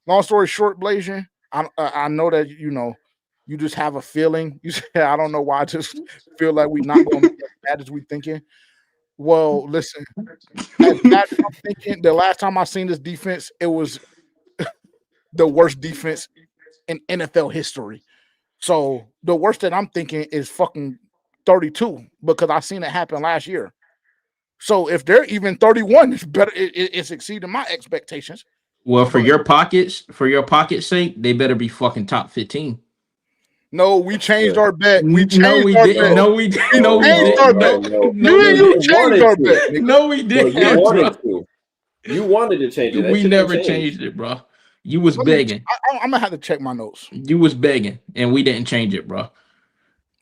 Long story short, Blasian, I know that you just have a feeling. You say, I don't know why, I just feel like we're not going to be as bad as we thinking. Well, listen, as bad as I'm thinking, the last time I seen this defense, it was the worst defense in NFL history. So the worst that I'm thinking is fucking 32, because I seen it happen last year. So if they're even 31, it's better. It's exceeding my expectations. Well, for your pocket's sake, they better be fucking top 15. No, we changed our bet. No, we didn't. No, we didn't. No, we didn't. You changed our bet. No, we didn't. You wanted to. You wanted to change it. We never changed it, bro. You was begging. I'm gonna have to check my notes. You was begging, and we didn't change it, bro.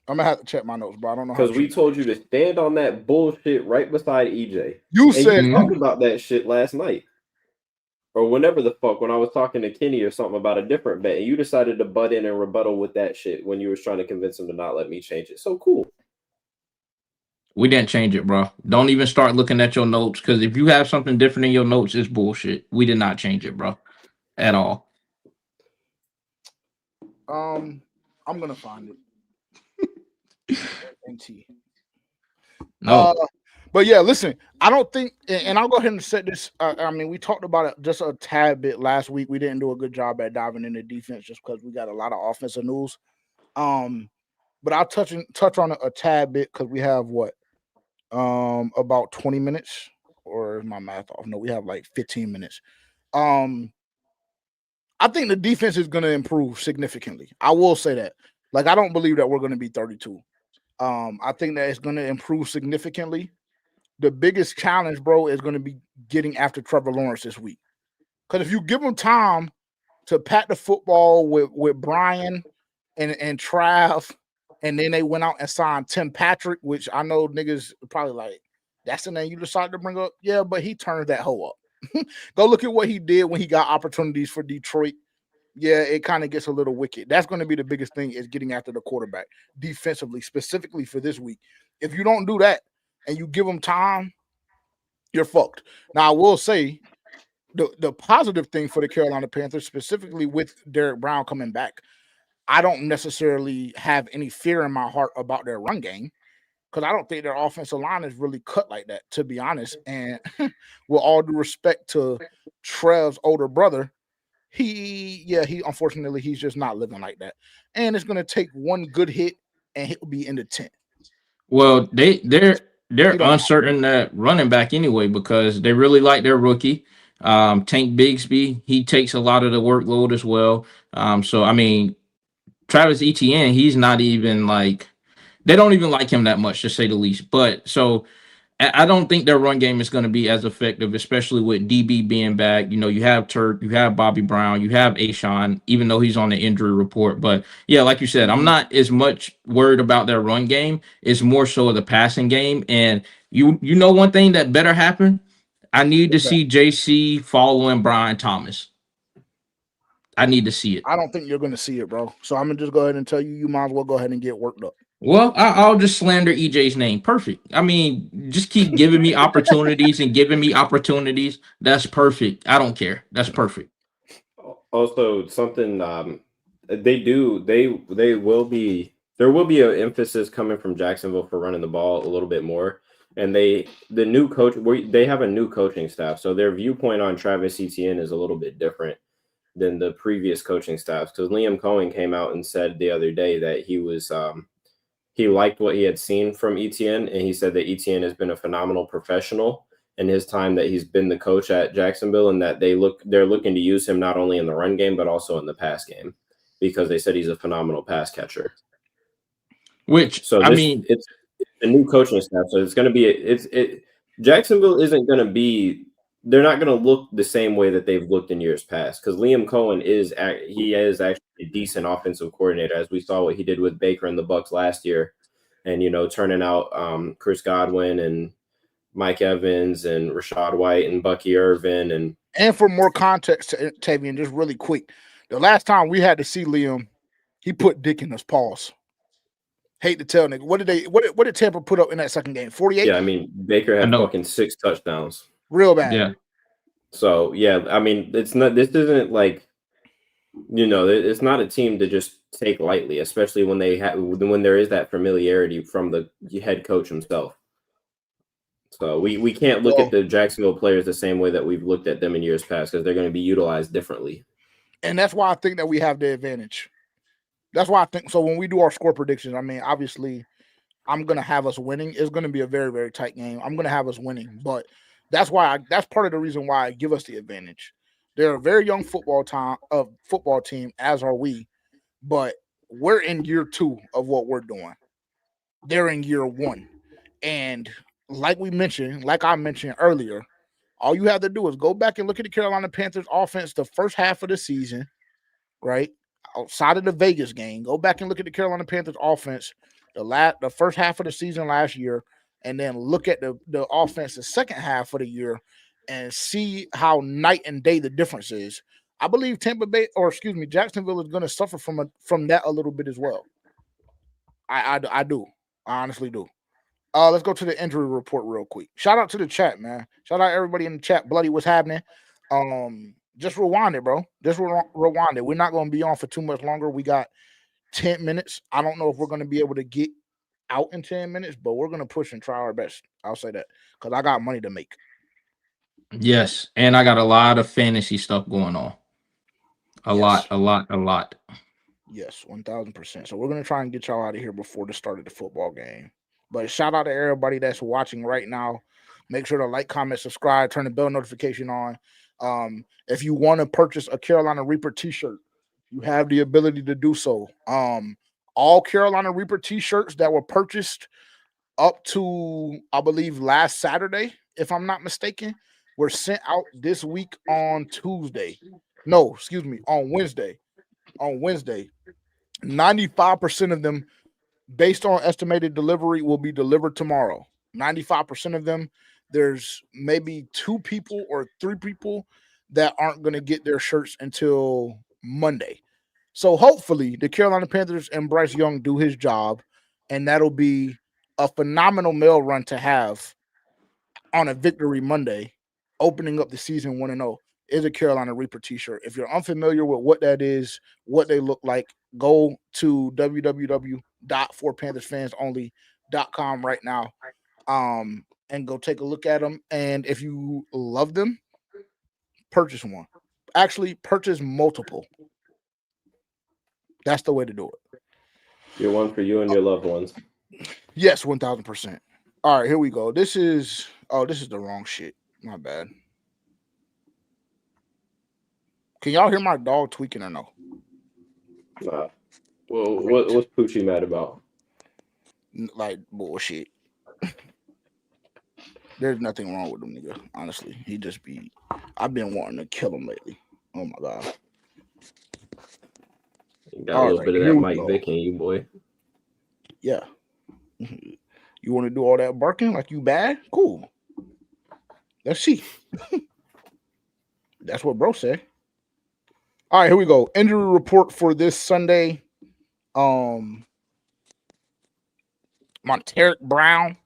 I'm gonna have to check my notes, bro. I don't know, because we told you to stand on that bullshit right beside EJ. You said you talked about that shit last night, or whenever the fuck, when I was talking to Kenny or something about a different bet, and you decided to butt in and rebuttal with that shit when you was trying to convince him to not let me change it. So cool. We didn't change it, bro. Don't even start looking at your notes, because if you have something different in your notes, it's bullshit. We did not change it, bro, at all. I'm gonna find it. NT. No. But yeah, listen, I don't think, and I'll go ahead and set this. We talked about it just a tad bit last week. We didn't do a good job at diving into defense just because we got a lot of offensive news. But I'll touch on it a tad bit because we have about 20 minutes, or is my math off? No, we have like 15 minutes. I think the defense is going to improve significantly. I will say that. Like, I don't believe that we're going to be 32. I think that it's going to improve significantly. The biggest challenge, bro, is going to be getting after Trevor Lawrence this week. Because if you give him time to pat the football with Brian and Trav, and then they went out and signed Tim Patrick, which I know niggas probably like, that's the name you decided to bring up? Yeah, but he turned that hoe up. Go look at what he did when he got opportunities for Detroit. Yeah, it kind of gets a little wicked. That's going to be the biggest thing, is getting after the quarterback defensively, specifically for this week. If you don't do that and you give him time, you're fucked. Now, I will say the positive thing for the Carolina Panthers, specifically with Derek Brown coming back, I don't necessarily have any fear in my heart about their run game, because I don't think their offensive line is really cut like that, to be honest. And with all due respect to Trev's older brother, he unfortunately, he's just not living like that. And it's going to take one good hit and he'll be in the tent. Well, they're uncertain at running back anyway, because they really like their rookie, Tank Bigsby. He takes a lot of the workload as well. So I mean, Travis Etienne, he's not even like, they don't even like him that much, to say the least. But so I don't think their run game is going to be as effective, especially with DB being back. You know, you have Turk, you have Bobby Brown, you have Ashawn, even though he's on the injury report. But yeah, like you said, I'm not as much worried about their run game. It's more so the passing game. And you know one thing that better happen? I need to see JC following Brian Thomas. I need to see it. I don't think you're going to see it, bro. So I'm going to just go ahead and tell you, you might as well go ahead and get worked up. Well, I'll just slander EJ's name. Perfect. I mean, just keep giving me opportunities and giving me opportunities. That's perfect. I don't care. That's perfect. Also, something there will be an emphasis coming from Jacksonville for running the ball a little bit more. And they have a new coaching staff. So their viewpoint on Travis Etienne is a little bit different than the previous coaching staffs. Because Liam Cohen came out and said the other day that he was he liked what he had seen from Etienne, and he said that Etienne has been a phenomenal professional in his time that he's been the coach at Jacksonville, and that they're looking to use him not only in the run game but also in the pass game because they said he's a phenomenal pass catcher. Which So it's a new coaching staff, so it's going to be Jacksonville isn't going to be. They're not going to look the same way that they've looked in years past because Liam Cohen is actually a decent offensive coordinator, as we saw what he did with Baker and the Bucs last year, and turning out Chris Godwin and Mike Evans and Rashad White and Bucky Irvin and for more context, Tavian, just really quick, the last time we had to see Liam, he put dick in his paws. Hate to tell nigga. What did Tampa put up in that second game? 48? Yeah, I mean, Baker had fucking 6 touchdowns. Real bad. Yeah. So, yeah, I mean, this isn't like, it's not a team to just take lightly, especially when there is that familiarity from the head coach himself. So we can't look at the Jacksonville players the same way that we've looked at them in years past because they're going to be utilized differently. And that's why I think that we have the advantage. That's why I think so. When we do our score predictions, I mean, obviously, I'm gonna have us winning. It's gonna be a very, very tight game. I'm gonna have us winning, but that's part of the reason why I give us the advantage. They're a very young football team, as are we, but we're in year 2 of what we're doing. They're in year 1, and like I mentioned earlier, all you have to do is go back and look at the Carolina Panthers offense the first half of the season, right? Outside of the Vegas game, go back and look at the Carolina Panthers offense the first half of the season last year, and then look at the offense the second half of the year and see how night and day the difference is. I believe Jacksonville is going to suffer from that a little bit as well. I do. I honestly do. Let's go to the injury report real quick. Shout out to the chat, man. Shout out everybody in the chat. Bloody, what's happening? Just rewind it, bro. Just rewind it. We're not going to be on for too much longer. We got 10 minutes. I don't know if we're going to be able to get out in 10 minutes, but we're going to push and try our best. I'll say that because I got money to make. Yes, and I got a lot of fantasy stuff going on. A lot. Yes, 1,000%. So we're going to try and get y'all out of here before the start of the football game. But shout out to everybody that's watching right now. Make sure to like, comment, subscribe, turn the bell notification on. If you want to purchase a Carolina Reaper t-shirt, you have the ability to do so. All Carolina Reaper t-shirts that were purchased up to, I believe, last Saturday, if I'm not mistaken, were sent out this week on Tuesday. No, excuse me, on Wednesday. On Wednesday, 95% of them, based on estimated delivery, will be delivered tomorrow. 95% of them. There's maybe 2 people or 3 people that aren't going to get their shirts until Monday. So hopefully the Carolina Panthers and Bryce Young do his job, and that'll be a phenomenal mail run to have on a victory Monday, opening up the season 1-0 is a Carolina Reaper t-shirt. If you're unfamiliar with what that is, what they look like, go to www.forpanthersfansonly.com right now. And go take a look at them. And if you love them, purchase one. Actually, purchase multiple. That's the way to do it. You're one for you and your loved ones. Yes, 1,000%. All right, here we go. This is the wrong shit. My bad. Can y'all hear my dog tweaking or no? Nah. Well, what's Poochie mad about? Like bullshit. There's nothing wrong with him, nigga. Honestly, he just I've been wanting to kill him lately. Oh my god. You got a little bit of that Mike Vick in you, boy. Yeah. You want to do all that barking like you bad? Cool. Let's see. That's what bro said. All right, here we go. Injury report for this Sunday. Monteric Brown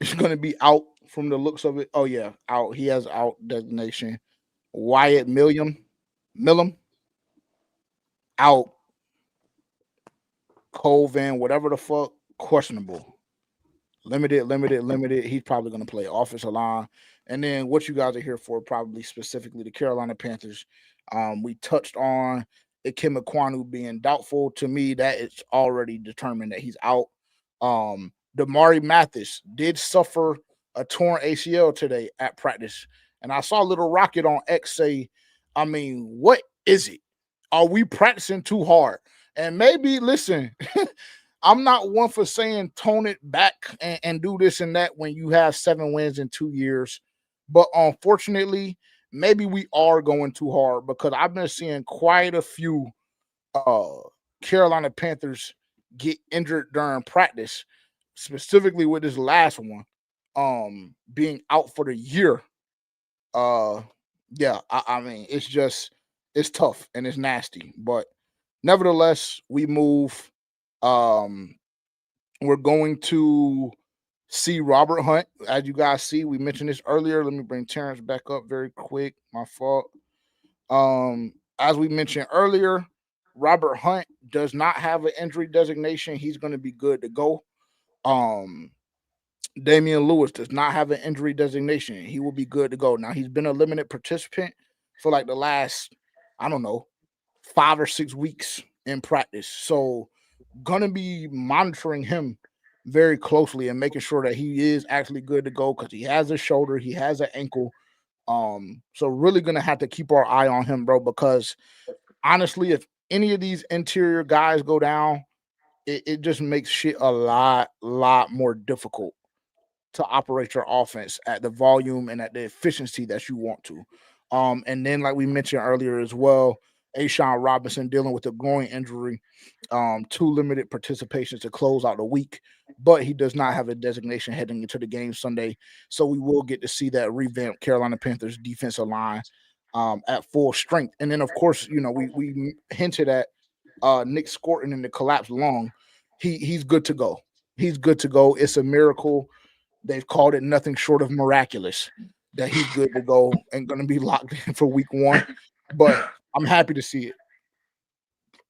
is going to be out from the looks of it. Oh, yeah, out. He has out designation. Wyatt Millam, out. Colvin, whatever the fuck, questionable. Limited. He's probably going to play offensive line. And then what you guys are here for, probably specifically the Carolina Panthers. We touched on Ikem Ekwonu being doubtful. To me, that it's already determined that he's out. Damari Mathis did suffer a torn ACL today at practice. And I saw Little Rocket on X say, I mean, what is it? Are we practicing too hard? And maybe, listen, I'm not one for saying tone it back and do this and that when you have 7 wins in 2 years. But unfortunately, maybe we are going too hard because I've been seeing quite a few Carolina Panthers get injured during practice, specifically with this last one being out for the year. Yeah, I mean, it's tough and it's nasty, but nevertheless, we move. We're going to see Robert Hunt. As you guys see, we mentioned this earlier. Let me bring Terrence back up very quick. My fault. As we mentioned earlier, Robert Hunt does not have an injury designation. He's going to be good to go. Damian Lewis does not have an injury designation. He will be good to go. Now, he's been a limited participant for like the last, I don't know, 5 or 6 weeks in practice. So, gonna be monitoring him very closely and making sure that he is actually good to go because he has a shoulder, he has an ankle. So really gonna have to keep our eye on him, bro, because honestly, if any of these interior guys go down, it just makes shit a lot more difficult to operate your offense at the volume and at the efficiency that you want to. And then, like we mentioned earlier as well, Ashawn Robinson dealing with a groin injury, 2 limited participations to close out the week, but he does not have a designation heading into the game Sunday. So we will get to see that revamped Carolina Panthers defensive line at full strength. And then, of course, you know, we hinted at Nick Scorton in the collapsed lung. He's good to go. He's good to go. It's a miracle. They've called it nothing short of miraculous that he's good to go and going to be locked in for week 1. But I'm happy to see it.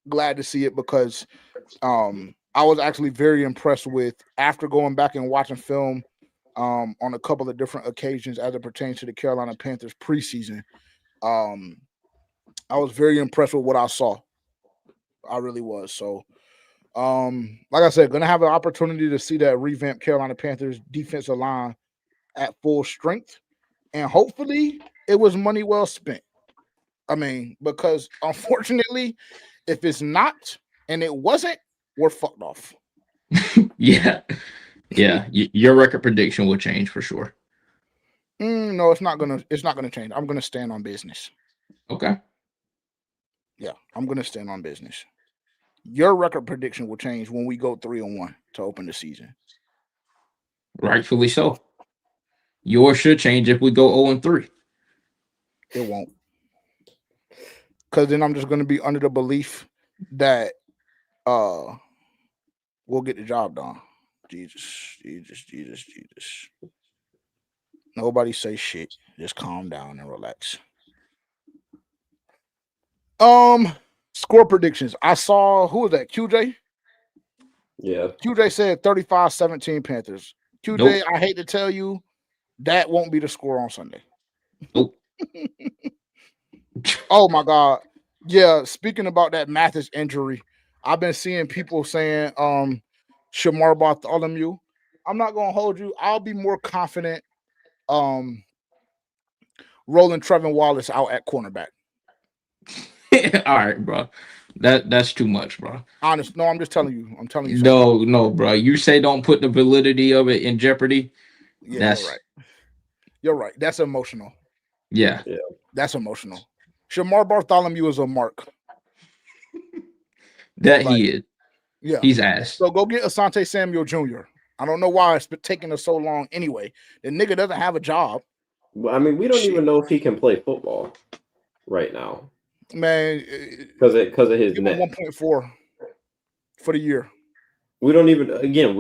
Glad to see it because I was actually very impressed with, after going back and watching film on a couple of different occasions as it pertains to the Carolina Panthers preseason. I was very impressed with what I saw. I really was. So, like I said, going to have an opportunity to see that revamped Carolina Panthers defensive line at full strength. And hopefully it was money well spent. I mean, because unfortunately, if it's not and it wasn't, we're fucked off. Yeah. Your record prediction will change for sure. No, it's not gonna change. I'm gonna stand on business. Okay. Yeah, I'm gonna stand on business. Your record prediction will change when we go 3-1 to open the season. Rightfully so. Yours should change if we go 0-3. It won't. Because then I'm just gonna be under the belief that we'll get the job done. Jesus. Nobody say shit. Just calm down and relax. Score predictions. I saw, who was that? QJ? Yeah. QJ said 35-17 Panthers. QJ, Nope. I hate to tell you, that won't be the score on Sunday. Nope. Oh my God. Yeah, speaking about that Mathis injury, I've been seeing people saying Shamar Bartholomew. I'm not gonna hold you. I'll be more confident rolling Trevin Wallace out at cornerback. All right, bro. That's too much, bro. Honest. No, I'm just telling you. I'm telling you something. No, bro. You say don't put the validity of it in jeopardy. Yeah, you're right. You're right. That's emotional. Yeah. That's emotional. Shamar Bartholomew is a mark. He is. Yeah. He's ass. So go get Asante Samuel Jr. I don't know why it's been taking us so long anyway. The nigga doesn't have a job. Well, I mean, we don't even know if he can play football right now. Man, because of his neck. 1.4 for the year. We don't even, again,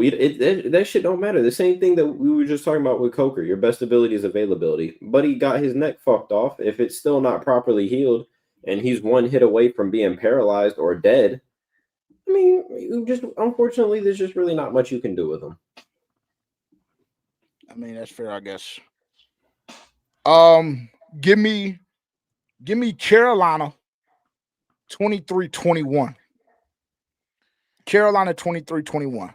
that shit don't matter. The same thing that we were just talking about with Coker. Your best ability is availability. But he got his neck fucked off. If it's still not properly healed and he's one hit away from being paralyzed or dead, I mean, unfortunately, there's just really not much you can do with him. I mean, that's fair, I guess. Give me Carolina 23-21. Carolina 23-21.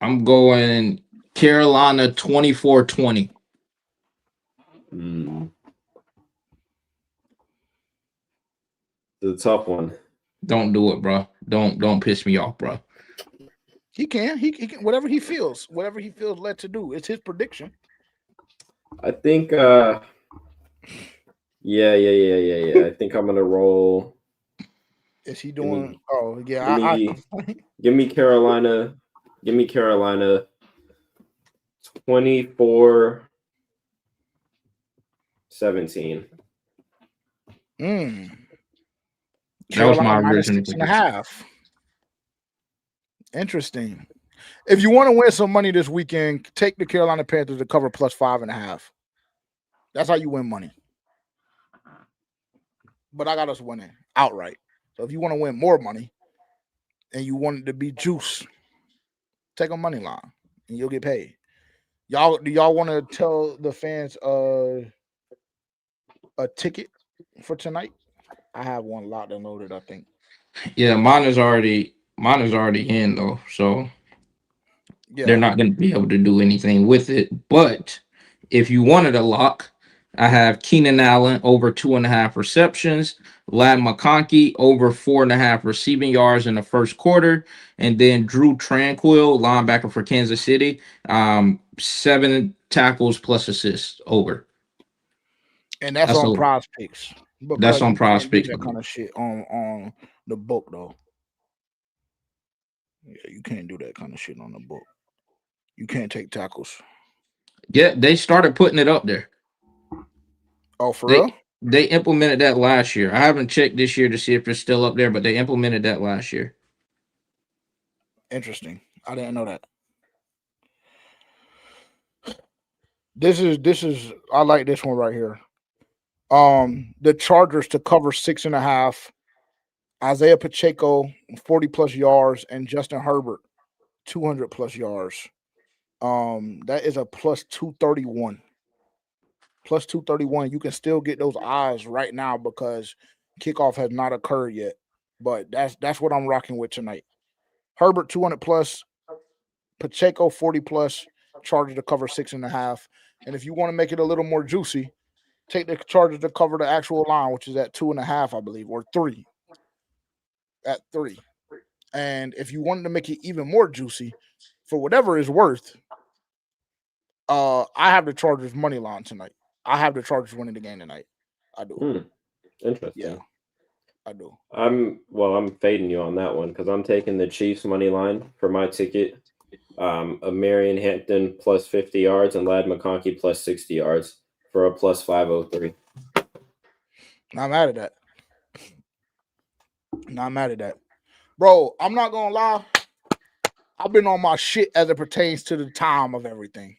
I'm going Carolina 24-20. It's a tough one. Don't do it, bro. Don't piss me off, bro. He can whatever he feels led to do. It's his prediction. I think yeah. I think I'm gonna roll. Is he doing Give me Carolina. Give me Carolina 24-17. That was my original 6.5. Interesting. If you want to win some money this weekend, take the Carolina Panthers to cover plus 5.5. That's how you win money. But I got us winning outright. So if you want to win more money and you want it to be juice, take a money line and you'll get paid. Do y'all want to tell the fans a ticket for tonight? I have one locked and loaded, I think. Yeah, mine is already in though, so they're not going to be able to do anything with it. But if you wanted a lock, I have Keenan Allen over 2.5 receptions, Ladd McConkey over 4.5 receiving yards in the first quarter, and then Drew Tranquill, linebacker for Kansas City, 7 tackles plus assists over. And that's on Prize Picks. That's on Prize Picks. That kind of shit on the book though. Yeah, you can't do that kind of shit on the book. You can't take tackles. Yeah, they started putting it up there. Oh, for real? They implemented that last year. I haven't checked this year to see if it's still up there, but they implemented that last year. Interesting. I didn't know that. This is I like this one right here. The Chargers to cover 6.5. Isaiah Pacheco 40 plus yards and Justin Herbert 200 plus yards. That is a plus 231. Plus 231. You can still get those odds right now because kickoff has not occurred yet. But that's what I'm rocking with tonight. Herbert 200 plus, Pacheco 40 plus, Chargers to cover 6.5. And if you want to make it a little more juicy, take the Chargers to cover the actual line, which is at 2.5, I believe, or 3. At 3. And if you wanted to make it even more juicy, for whatever it's worth, I have the Chargers money line tonight. I have the Chargers winning the game tonight. I do. Interesting. Yeah, I do. I'm fading you on that one because I'm taking the Chiefs money line for my ticket. Marion Hampton plus 50 yards and Ladd McConkey plus 60 yards for a plus 503. Not mad at that. Not mad at that. Bro, I'm not gonna lie. I've been on my shit as it pertains to the time of everything.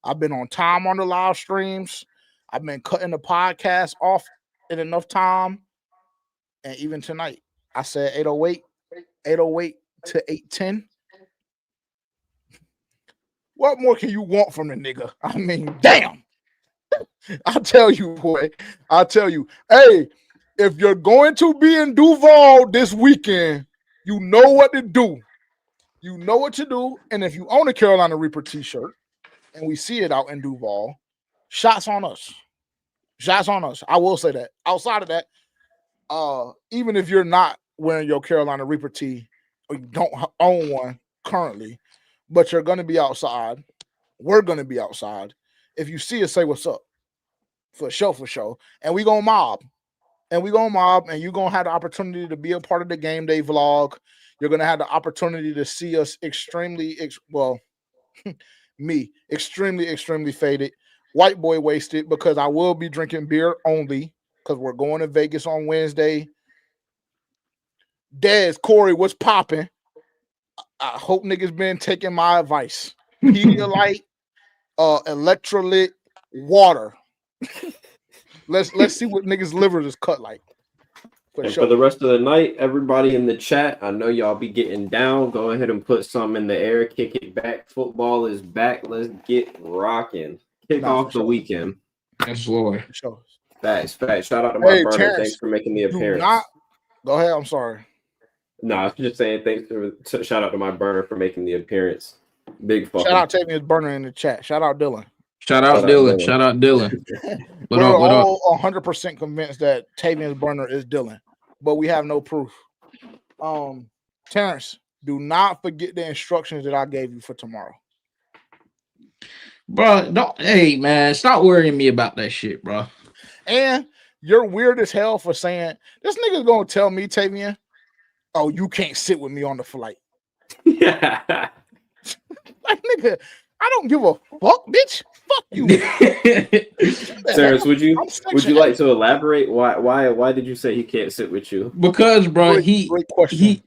I've been on time on the live streams. I've been cutting the podcast off in enough time. And even tonight, I said 808 to 810. What more can you want from the nigga? I mean, damn. I tell you, boy. I tell you. Hey, if you're going to be in Duval this weekend, you know what to do. You know what to do. And if you own a Carolina Reaper t-shirt and we see it out in Duval, shots on us. Shots on us. I will say that. Outside of that, even if you're not wearing your Carolina Reaper tee or you don't own one currently, but you're going to be outside, we're going to be outside. If you see us, say what's up. For sure. And we going to mob. And you're going to have the opportunity to be a part of the game day vlog. You're going to have the opportunity to see us extremely faded. White boy wasted because I will be drinking beer only because we're going to Vegas on Wednesday. Dez, Corey, what's popping? I hope niggas been taking my advice. Pedialyte, electrolyte, water. Let's see what niggas' livers is cut like. For the rest of the night, everybody in the chat, I know y'all be getting down. Go ahead and put something in the air. Kick it back. Football is back. Let's get rocking. Kick off the weekend. Yes, Lord. Facts. Shout out to my brother. Terrence, thanks for making the appearance. Go ahead. I'm sorry. No, I was just saying shout out to my burner for making the appearance. Big fuck. Shout out Tavius Burner in the chat. Shout out Dylan. Shout out Dylan. Shout out Dylan. We're all 100% convinced that Tavius Burner is Dylan, but we have no proof. Terrence, do not forget the instructions that I gave you for tomorrow. Bro, hey man, stop worrying me about that shit, bro. And you're weird as hell for saying this nigga's gonna tell me, Tavian, oh, you can't sit with me on the flight. Yeah. Like, nigga, I don't give a fuck, bitch. Fuck you. Terrence, would you like to elaborate? Why did you say he can't sit with you? Because, bro, he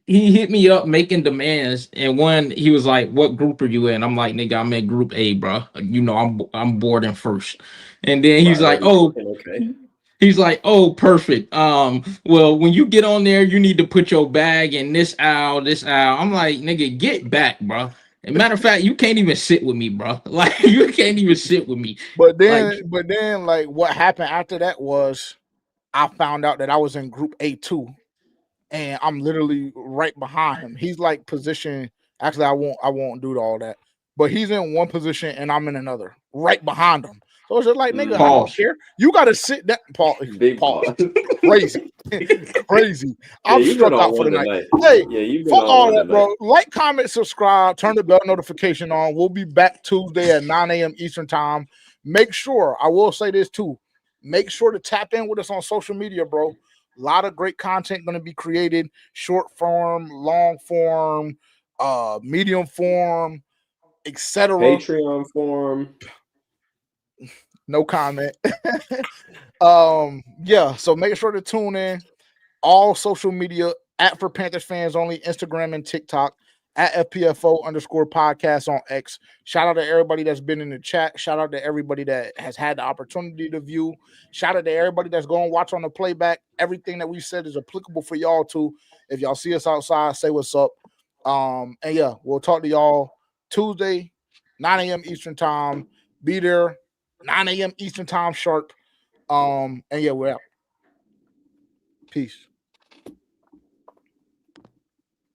hit me up making demands, and one, he was like, "What group are you in?" I'm like, "Nigga, I'm in Group A, bro. You know, I'm boarding first." And then he's like, "Oh, okay." He's like, "Oh, perfect. Well, when you get on there, you need to put your bag in this aisle, this aisle." I'm like, "Nigga, get back, bro." As a matter of fact, you can't even sit with me, bro. Like, you can't even sit with me. But then, like, what happened after that was I found out that I was in Group A2, and I'm literally right behind him. He's like position. Actually, I won't do all that. But he's in one position and I'm in another, right behind him. So it's just like, nigga, I don't care. You got to sit down. Pause. Crazy. Crazy. I'm struck out for the night. Hey, fuck all that, bro. Like, comment, subscribe, turn the bell notification on. We'll be back Tuesday at 9 a.m. Eastern time. Make sure, I will say this too, make sure to tap in with us on social media, bro. A lot of great content going to be created. Short form, long form, medium form, etc. Patreon form. No comment. Yeah, so make sure to tune in. All social media at For Panthers Fans Only, Instagram and TikTok, at FPFO_podcast on X. Shout out to everybody that's been in the chat. Shout out to everybody that has had the opportunity to view. Shout out to everybody that's going to watch on the playback. Everything that we said is applicable for y'all too. If y'all see us outside, say what's up. And yeah, we'll talk to y'all Tuesday, 9 a.m. Eastern time. Be there, 9 a.m. Eastern time sharp. And yeah, we're out. Peace.